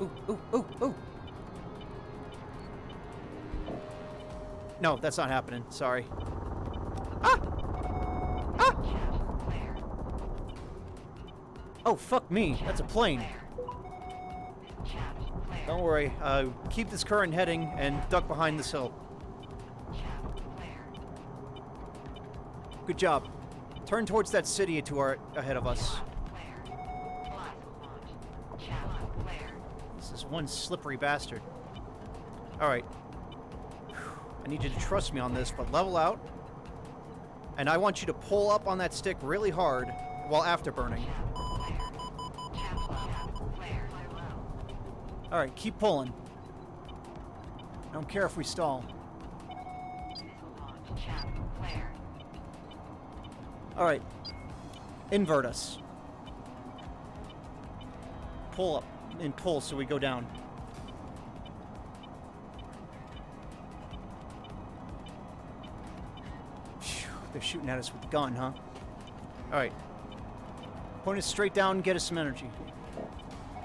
Ooh. No, that's not happening. Sorry. Ah! Shadow flare. Oh, fuck me. That's a plane. Shadow flare. Don't worry. Keep this current heading and duck behind this hill. Shadow flare. Good job. Turn towards that city to our ahead of us. Flare. Plasma launch. Shadow flare. This is one slippery bastard. Alright. I need you to trust me on this, but level out. And I want you to pull up on that stick really hard while afterburning. Alright, keep pulling. I don't care if we stall. Alright. Invert us. Pull up and pull so we go down. Phew, they're shooting at us with the gun, huh? Alright. Point us straight down and get us some energy.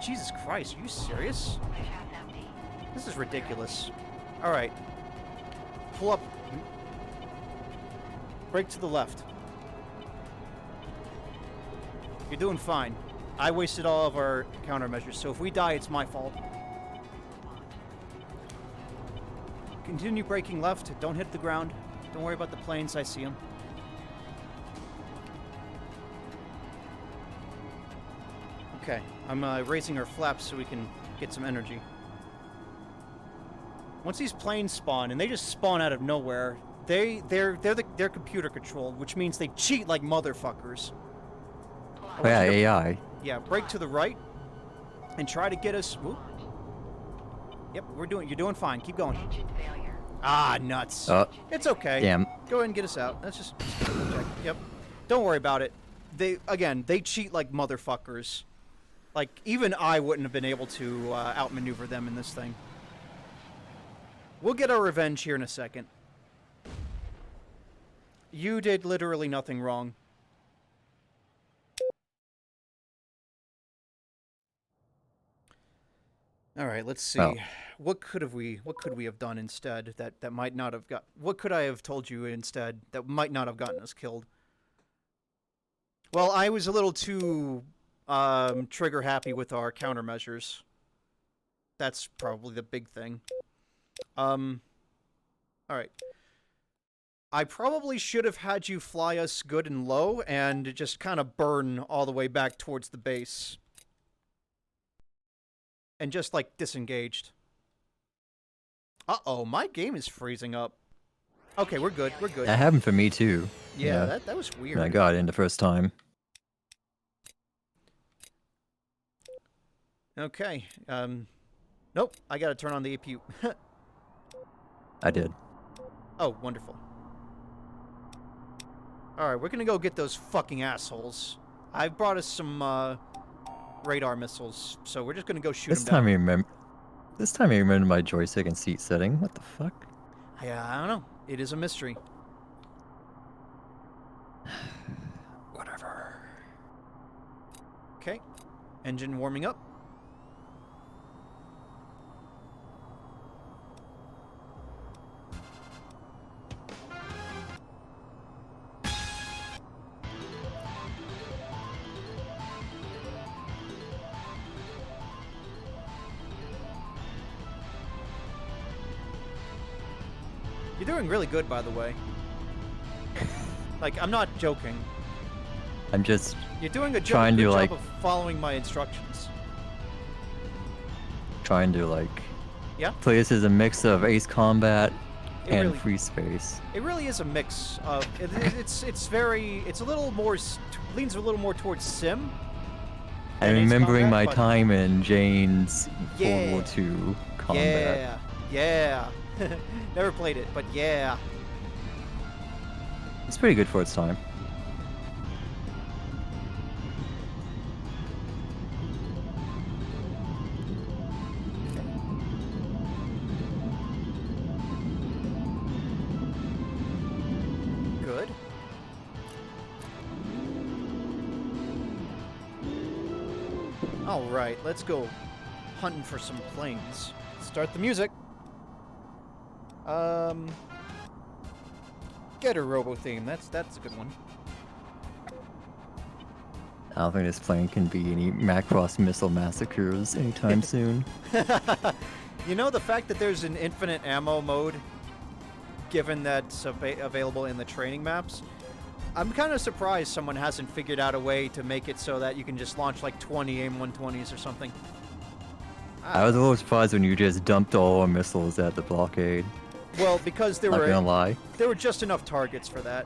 Jesus Christ, are you serious? This is ridiculous. Alright. Pull up. Break to the left. You're doing fine. I wasted all of our countermeasures, so if we die, it's my fault. Continue braking left. Don't hit the ground. Don't worry about the planes. I see them. Okay, I'm raising our flaps so we can get some energy. Once these planes spawn, and they just spawn out of nowhere, they're computer controlled, which means they cheat like motherfuckers. Oh, yeah, AI. Yeah, brake to the right, and try to get us. Whoop. Yep, you're doing fine. Keep going. Engine failure. Ah, nuts. It's okay. Damn. Go ahead and get us out. Let's just check. Yep. Don't worry about it. They cheat like motherfuckers. Like, even I wouldn't have been able to outmaneuver them in this thing. We'll get our revenge here in a second. You did literally nothing wrong. All right, let's see. Oh. What could we have done instead that might not have got... What could I have told you instead that might not have gotten us killed? Well, I was a little too trigger happy with our countermeasures. That's probably the big thing. Alright. I probably should have had you fly us good and low and just kind of burn all the way back towards the base. And just, like, disengaged. Uh-oh, my game is freezing up. Okay, we're good, we're good. That happened for me too. Yeah, that was weird. When I got in the first time. Okay, nope, I gotta turn on the APU. I did. Oh, wonderful. Alright, we're gonna go get those fucking assholes. I've brought us some, radar missiles, so we're just gonna go shoot This them down. time I remember. This time I remember my joystick and seat setting. What the fuck? Yeah, I don't know. It is a mystery. Whatever. Okay. Engine warming up. You're doing really good, by the way. Like, I'm not joking. I'm just You're doing a Trying good to, job like- of following my instructions. trying to like Yeah? play this as a mix of Ace Combat It and really- Free Space. It really is a mix of it's a little more leans a little more towards sim. And Ace remembering Combat, my but- time in Jane's Yeah. World War II combat. Yeah. Never played it, but yeah. It's pretty good for its time. Good. All right, let's go hunting for some planes. Start the music. Get a robo theme. That's a good one. I don't think this plane can be any Macross missile massacres anytime soon. You know, the fact that there's an infinite ammo mode, given that's available in the training maps, I'm kind of surprised someone hasn't figured out a way to make it so that you can just launch like 20 AIM-120s or something. I was a little surprised when you just dumped all our missiles at the blockade. Well, because Not gonna lie. there were just enough targets for that.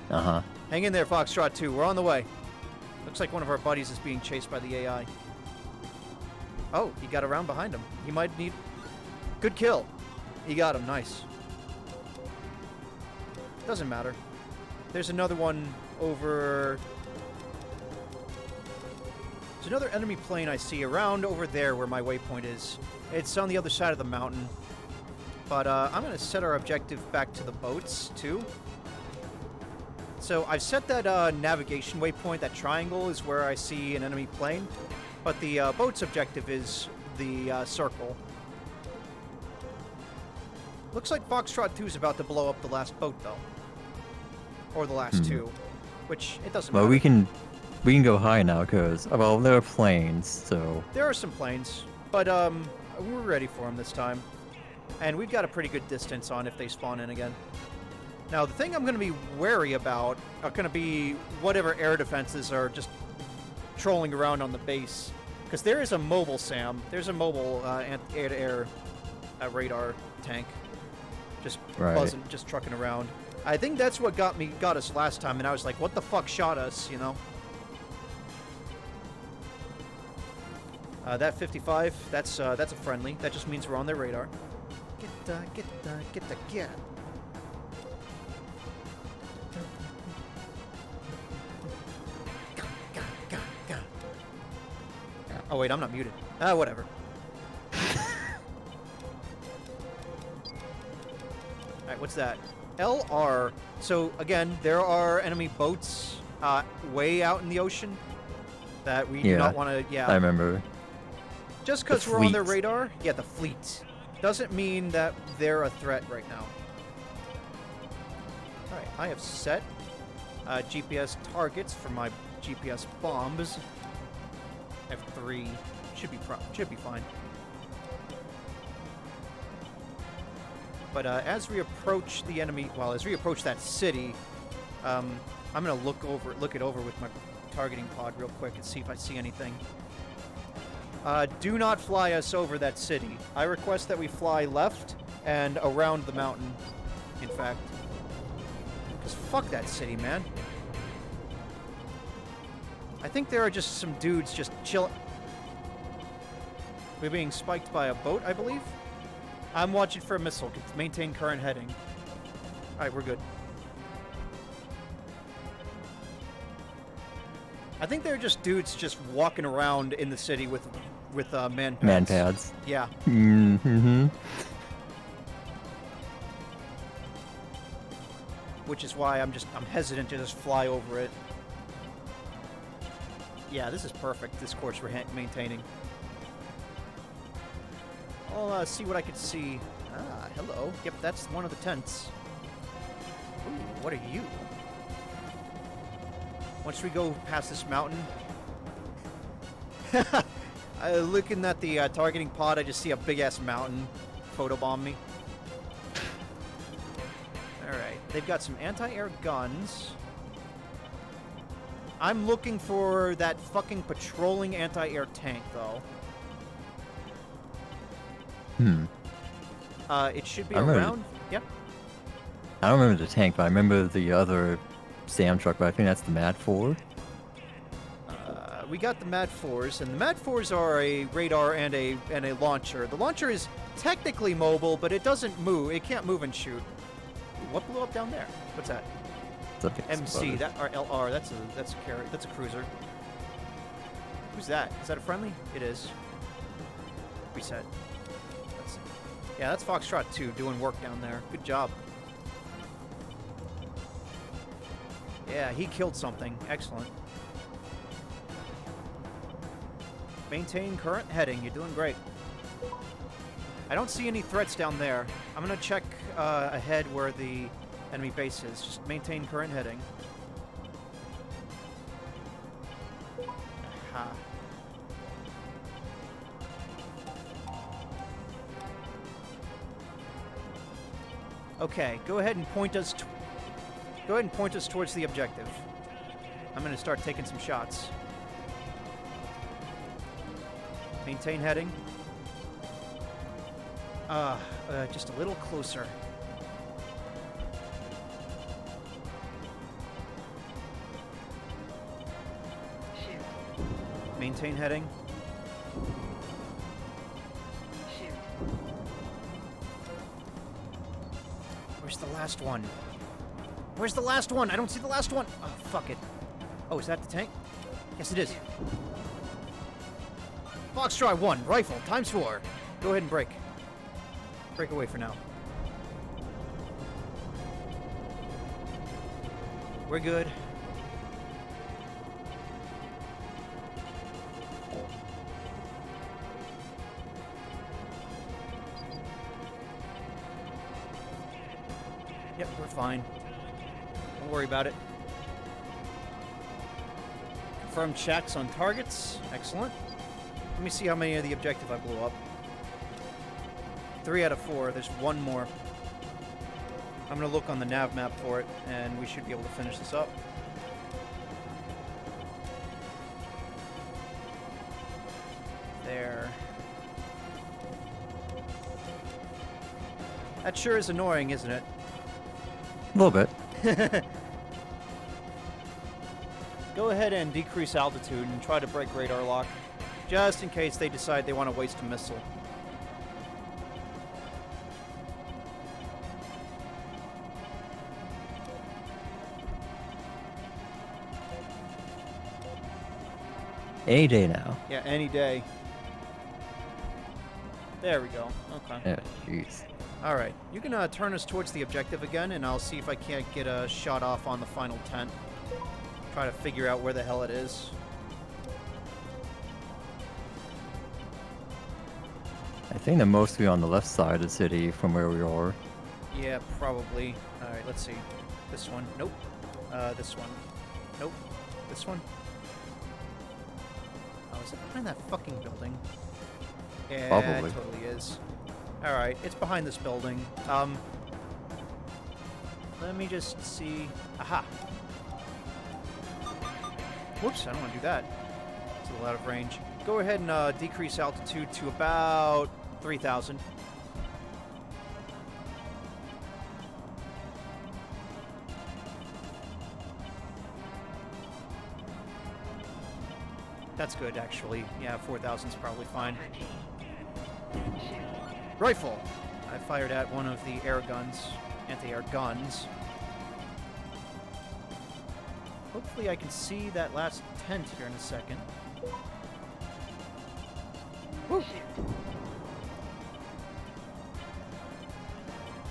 Uh-huh. Hang in there, Foxtrot 2. We're on the way. Looks like one of our buddies is being chased by the AI. Oh, he got around behind him. He might need... Good kill. He got him. Nice. Doesn't matter. There's another one over... There's another enemy plane I see around over there where my waypoint is. It's on the other side of the mountain. But I'm going to set our objective back to the boats, too. So I've set that navigation waypoint, that triangle is where I see an enemy plane. But the boat's objective is the circle. Looks like Foxtrot 2 is about to blow up the last boat, though. Or the last two. Which, it doesn't Well, matter. we can go high now, because, well, there are planes, so... There are some planes, but we're ready for them this time. And we've got a pretty good distance on if they spawn in again. Now, the thing I'm going to be wary about are going to be whatever air defenses are just trolling around on the base. Because there is a mobile SAM. There's a mobile air-to-air radar tank. Just Right. buzzing, just trucking around. I think that's what got us last time, and I was like, what the fuck shot us, you know? That 55, that's a friendly. That just means we're on their radar. Get. Go. Oh wait, I'm not muted. Whatever. Alright, what's that? LR. So again, there are enemy boats way out in the ocean that we do Yeah, not want to. I remember. Just because we're on their fleet. radar, yeah, the fleet, doesn't mean that they're a threat right now. Alright, I have set GPS targets for my GPS bombs. F3 should be fine. But as we approach the enemy, well, as we approach that city, I'm gonna look it over with my targeting pod real quick and see if I see anything. Do not fly us over that city. I request that we fly left and around the mountain, in fact. Because fuck that city, man. I think there are just some dudes just chilling. We're being spiked by a boat, I believe. I'm watching for a missile. Maintain current heading. Alright, we're good. I think they're just dudes just walking around in the city with man pads. Man pads. Yeah. Mm-hmm. Which is why I'm hesitant to just fly over it. Yeah, this is perfect. This course we're maintaining. I'll see what I can see. Ah, hello. Yep, that's one of the tents. Ooh, what are you? Once we go past this mountain... looking at the targeting pod, I just see a big-ass mountain photobomb me. Alright, they've got some anti-air guns. I'm looking for that fucking patrolling anti-air tank, though. It should be around... Yep. I don't remember the tank, but I remember the other SAM truck, but I think that's the MAD 4. We got the MAD 4s, and the MAD 4s are a radar and a launcher. The launcher is technically mobile, but it doesn't move. It can't move and shoot. Ooh, what blew up down there? What's that? MC, that or LR. That's a carrot. That's a cruiser. Who's that? Is that a friendly? It is. Reset. Let's see. Yeah, that's Foxtrot 2 doing work down there. Good job. Yeah, he killed something. Excellent. Maintain current heading. You're doing great. I don't see any threats down there. I'm gonna check ahead where the enemy base is. Just maintain current heading. Aha. Okay, go ahead and point us. Go ahead and point us towards the objective. I'm gonna start taking some shots. Maintain heading. Just a little closer. Shoot. Maintain heading. Shoot. Where's the last one? Where's the last one? I don't see the last one. Oh, fuck it. Oh, is that the tank? Yes, it is. Foxtrot 1, rifle, ×4. Go ahead and break. Break away for now. We're good. Yep, we're fine. Don't worry about it. Confirm checks on targets. Excellent. Let me see how many of the objective I blew up. 3 out of 4. There's one more. I'm going to look on the nav map for it, and we should be able to finish this up. There. That sure is annoying, isn't it? A little bit. Go ahead and decrease altitude and try to break radar lock, just in case they decide they want to waste a missile. Any day now. Yeah, any day. There we go. Okay. Yeah, jeez. All right. You can turn us towards the objective again, and I'll see if I can't get a shot off on the final tent. Try to figure out where the hell it is. I think they're mostly on the left side of the city from where we are. Yeah, probably. All right, let's see. This one. Nope. This one. Nope. This one. Is it behind that fucking building? Yeah, Probably. it totally is. Alright, it's behind this building. Let me just see. Aha! Whoops, I don't want to do that. It's a little out of range. Go ahead and decrease altitude to about 3,000. That's good, actually. Yeah, 4,000 is probably fine. 13. Shoot. Rifle! I fired at one of the air guns, anti-air guns. Hopefully I can see that last tent here in a second. Woo! Shoot.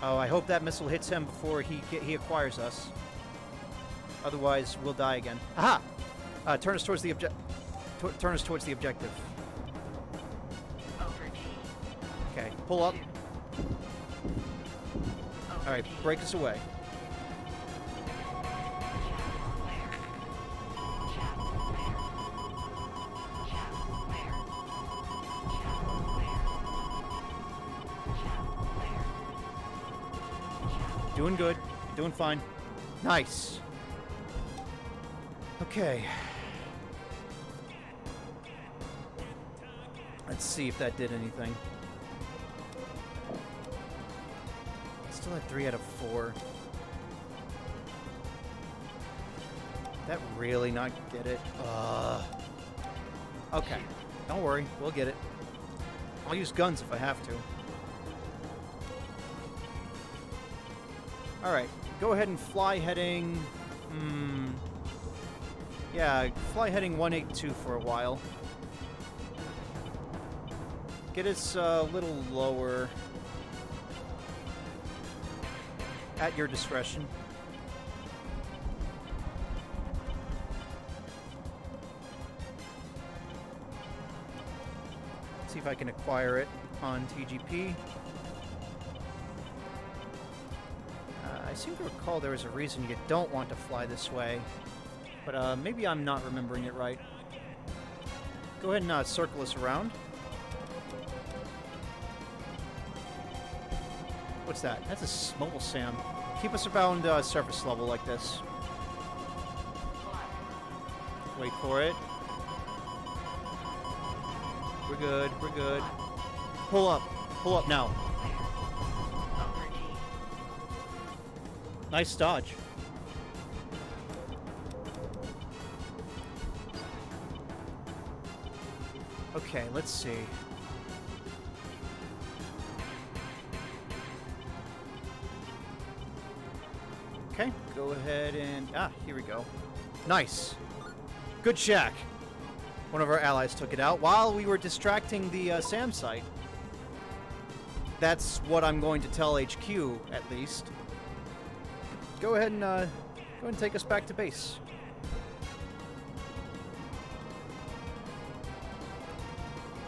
Oh, I hope that missile hits him before he acquires us. Otherwise, we'll die again. Aha! Turn us towards the turn us towards the objective. Over T. Okay, pull up. Shoot. Over All right, T. break us away. Doing good. Doing fine. Nice. Okay. Let's see if that did anything. Still at 3 out of 4. Did that really not get it? Okay. Don't worry. We'll get it. I'll use guns if I have to. Alright. Go ahead and fly heading... Yeah, fly heading 182 for a while. Get us a little lower. At your discretion. See if I can acquire it on TGP. I seem to recall there was a reason you don't want to fly this way. But maybe I'm not remembering it right. Go ahead and circle us around. What's that? That's a mobile SAM. Keep us around surface level like this. Wait for it. We're good. We're good. Pull up. Pull up now. Over T. Nice dodge. Okay, let's see. Okay, go ahead and... here we go. Nice. Good shack. One of our allies took it out while we were distracting the SAM site. That's what I'm going to tell HQ, at least. Go ahead and take us back to base.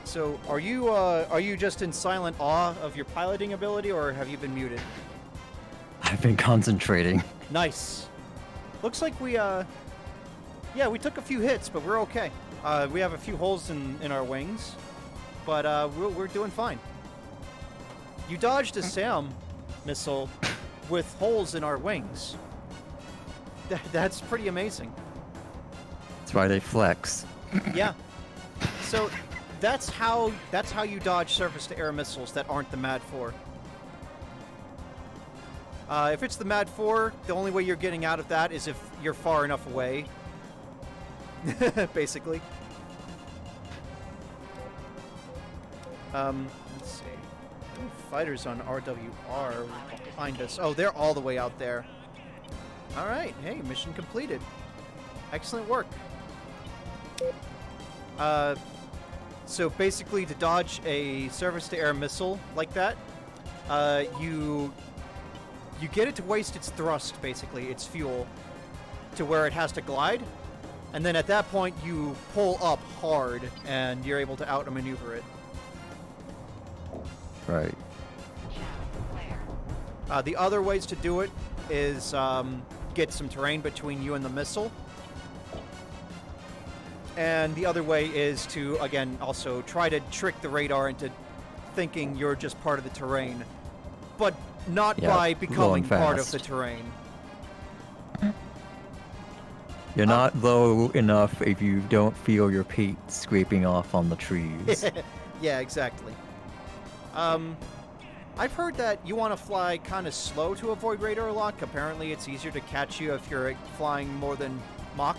So, are you just in silent awe of your piloting ability, or have you been muted? I've been concentrating. Nice. Looks like we we took a few hits, but we're okay. We have a few holes in our wings, but we're doing fine. You dodged a SAM missile with holes in our wings. That's pretty amazing. That's why they flex. Yeah. So that's how you dodge surface-to-air missiles that aren't the MAD 4. If it's the MAD 4, the only way you're getting out of that is if you're far enough away. Basically. Let's see. Any fighters on RWR behind us? Oh, they're all the way out there. All right. Hey, mission completed. Excellent work. So basically, to dodge a surface-to-air missile like that, you get it to waste its thrust, basically, its fuel, to where it has to glide, and then at that point you pull up hard, and you're able to outmaneuver it. Right. The other ways to do it is get some terrain between you and the missile, And the other way is to, again, also try to trick the radar into thinking you're just part of the terrain, but not Yeah, by becoming going part of the fast. terrain. You're not low enough if you don't feel your feet scraping off on the trees. Yeah, exactly. I've heard that you want to fly kind of slow to avoid radar lock. Apparently, it's easier to catch you if you're flying more than Mach,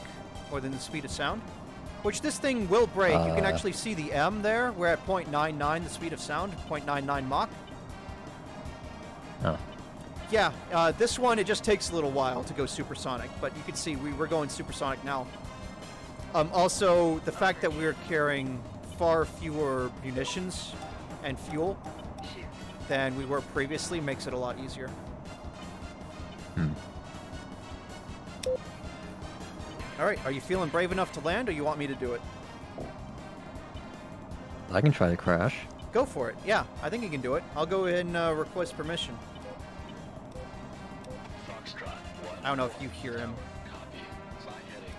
more than the speed of sound. Which this thing will break. You can actually see the M there. We're at 0.99, the speed of sound, 0.99 Mach. Oh. Yeah, this one, it just takes a little while to go supersonic, but you can see we're going supersonic now. Also, the fact that we're carrying far fewer munitions and fuel Shoot. than we were previously makes it a lot easier. All right, are you feeling brave enough to land, or you want me to do it? I can try to crash. Go for it. Yeah, I think you can do it. I'll go ahead and request permission. Foxtrot 1. I don't know if you hear him. Copy. Fly heading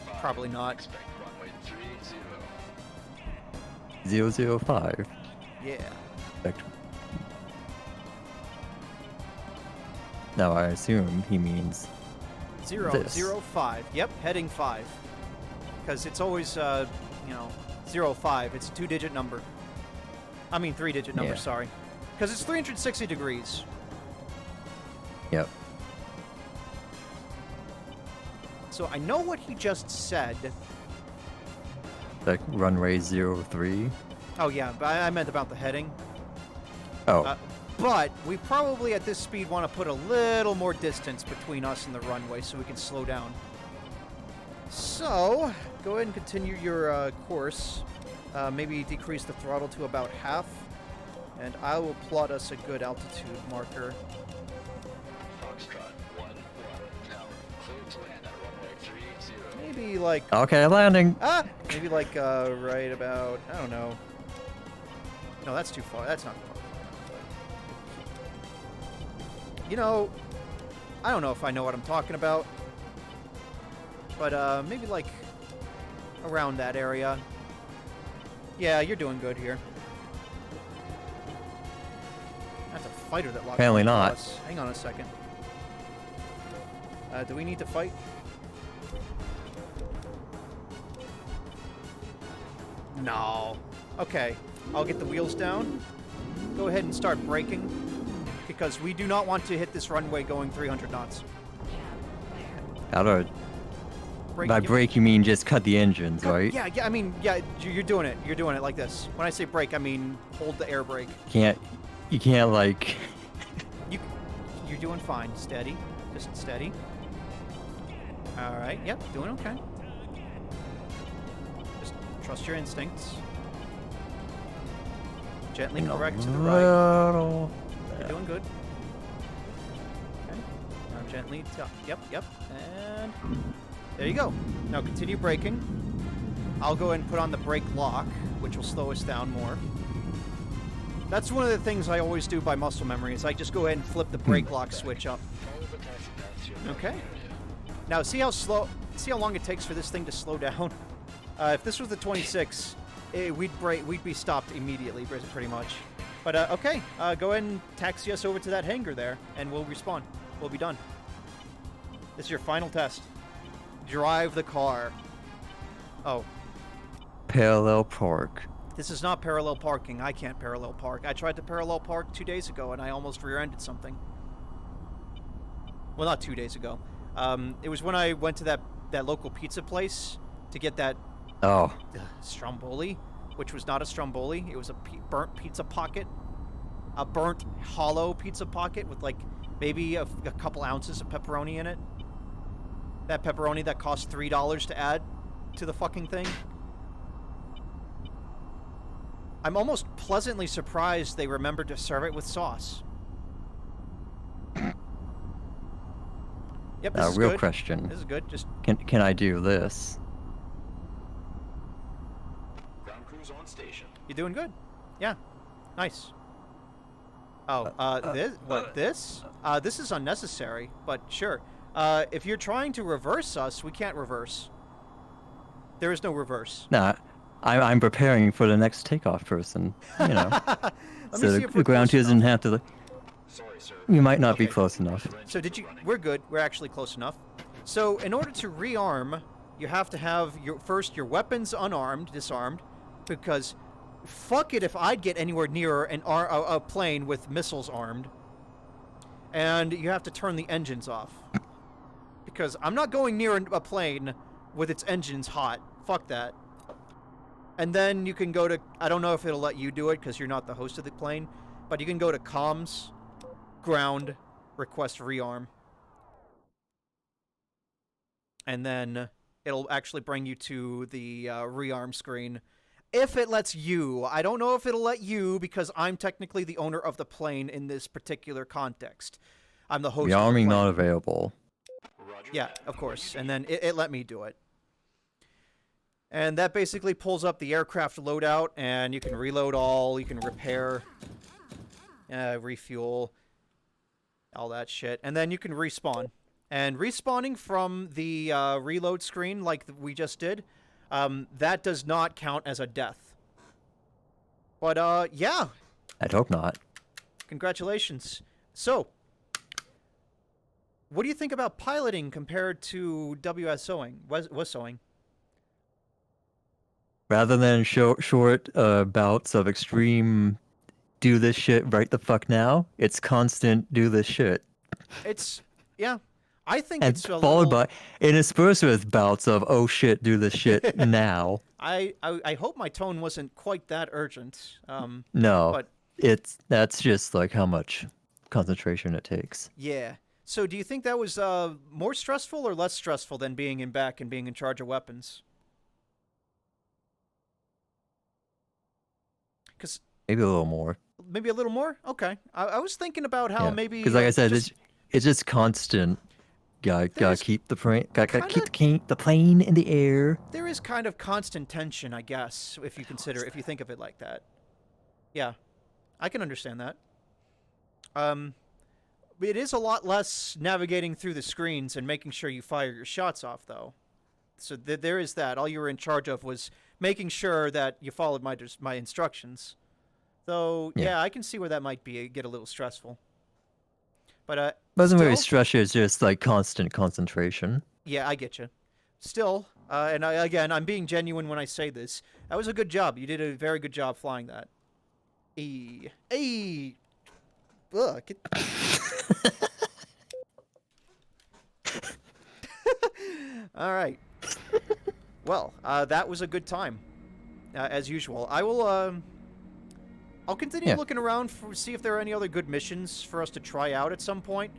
005. Probably not. Expect runway 30. 005. Yeah. Expect- Now I assume he means 005. Yep, heading 5. Because it's always, 05. It's a 2-digit number. I mean, 3-digit number, Yeah. sorry. Because it's 360 degrees. Yep. So I know what he just said. Like runway 03. Oh, yeah, but I meant about the heading. Oh, But we probably at this speed want to put a little more distance between us and the runway so we can slow down. So, go ahead and continue your course. Maybe decrease the throttle to about half. And I will plot us a good altitude marker. Foxtrot 1-1. Tower. Clear to land at runway 30. Maybe like... okay, landing. Maybe like right about... I don't know. No, that's too far. That's not far. You know, I don't know if I know what I'm talking about. But maybe like around that area. Yeah, you're doing good here. That's a fighter that locked Apparently onto not. us. Hang on a second. Do we need to fight? No. Okay, I'll get the wheels down. Go ahead and start braking, because we do not want to hit this runway going 300 knots. How do I... Brake, By you- brake, you mean just cut the engines, cut- right? Yeah, I mean, yeah, you're doing it. You're doing it like this. When I say brake, I mean hold the air brake. You can't like... You're doing fine. Steady. Just steady. All right. Yep, doing okay. Just trust your instincts. Gently correct to the right. Little... You're doing good. Okay. Now gently. Yep. And there you go. Now continue braking. I'll go ahead and put on the brake lock, which will slow us down more. That's one of the things I always do by muscle memory, is I just go ahead and flip the brake lock switch up. Follow the taxi path to your Okay. area. Now see how long it takes for this thing to slow down? If this was the 26, we'd be stopped immediately, pretty much. But okay, go ahead and taxi us over to that hangar there, and we'll respawn. We'll be done. This is your final test. Drive the car. Oh, Parallel park. this is not parallel parking. I can't parallel park. I tried to parallel park 2 days ago, and I almost rear-ended something. Well, not 2 days ago. It was when I went to that local pizza place to get that Oh, stromboli, which was not a stromboli. It was a burnt pizza pocket. A burnt, hollow pizza pocket with, like, maybe a couple ounces of pepperoni in it. That pepperoni that cost $3 to add to the fucking thing. I'm almost pleasantly surprised they remembered to serve it with sauce. Yep, this is real good. question. This is good. Just Can I do this? Ground crews on station. you're doing good. Yeah, nice. Oh, this? This is unnecessary, but sure. If you're trying to reverse us, we can't reverse. There is no reverse. Nah, I'm preparing for the next takeoff person. You know, Let so me see the if we're ground close crew doesn't enough. have to. Sorry, sir. You might not be Okay. close enough. So did you? We're good. We're actually close enough. So in order to rearm, you have to have your weapons unarmed, disarmed, because fuck it if I'd get anywhere near a plane with missiles armed. And you have to turn the engines off. Because I'm not going near a plane with its engines hot. Fuck that. And then you can go to, I don't know if it'll let you do it because you're not the host of the plane, but you can go to comms, ground, request rearm. And then it'll actually bring you to the rearm screen. If it lets you. I don't know if it'll let you because I'm technically the owner of the plane in this particular context. I'm the host of the Rearming plane. not available. Roger Yeah, that. of course. And then it let me do it. And that basically pulls up the aircraft loadout, and you can reload all, you can repair, refuel, all that shit. And then you can respawn. And respawning from the reload screen, like we just did, that does not count as a death. But, yeah, I'd hope not. congratulations. So, what do you think about piloting compared to WSOing? WSOing? Rather than short bouts of extreme do this shit right the fuck now, it's constant do this shit. It's, yeah, I think And it's a followed little... by interspersed with bouts of oh shit, do this shit now. I hope my tone wasn't quite that urgent. No, But that's just like how much concentration it takes. yeah. So do you think that was more stressful or less stressful than being in back and being in charge of weapons? Because Maybe a little more. maybe a little more. Okay. I was thinking about how maybe because like I said, just, it's just constant. Gotta There's keep the plane. Gotta keep kinda- the plane in the air. there is kind of constant tension, I guess, if you think of it like that. Yeah, I can understand that. It is a lot less navigating through the screens and making sure you fire your shots off, though. So there is that. All you were in charge of was making sure that you followed my instructions. Though, yeah, I can see where that might get a little stressful. But Wasn't really still- stressful. It's just like constant concentration. Yeah, I get you. Still, and again, I'm being genuine when I say this. That was a good job. You did a very good job flying that. Hey, ugh, all right. Well, that was a good time, as usual. I'll continue looking around see if there are any other good missions for us to try out at some point.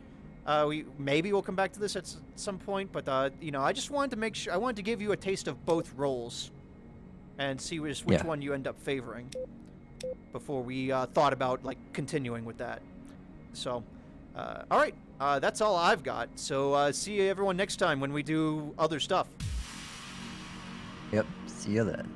Maybe we'll come back to this at some point, but I just wanted to make sure. I wanted to give you a taste of both roles, and see which one you end up favoring before we thought about like continuing with that. So, all right, that's all I've got. So see everyone next time when we do other stuff. Yep. See you then.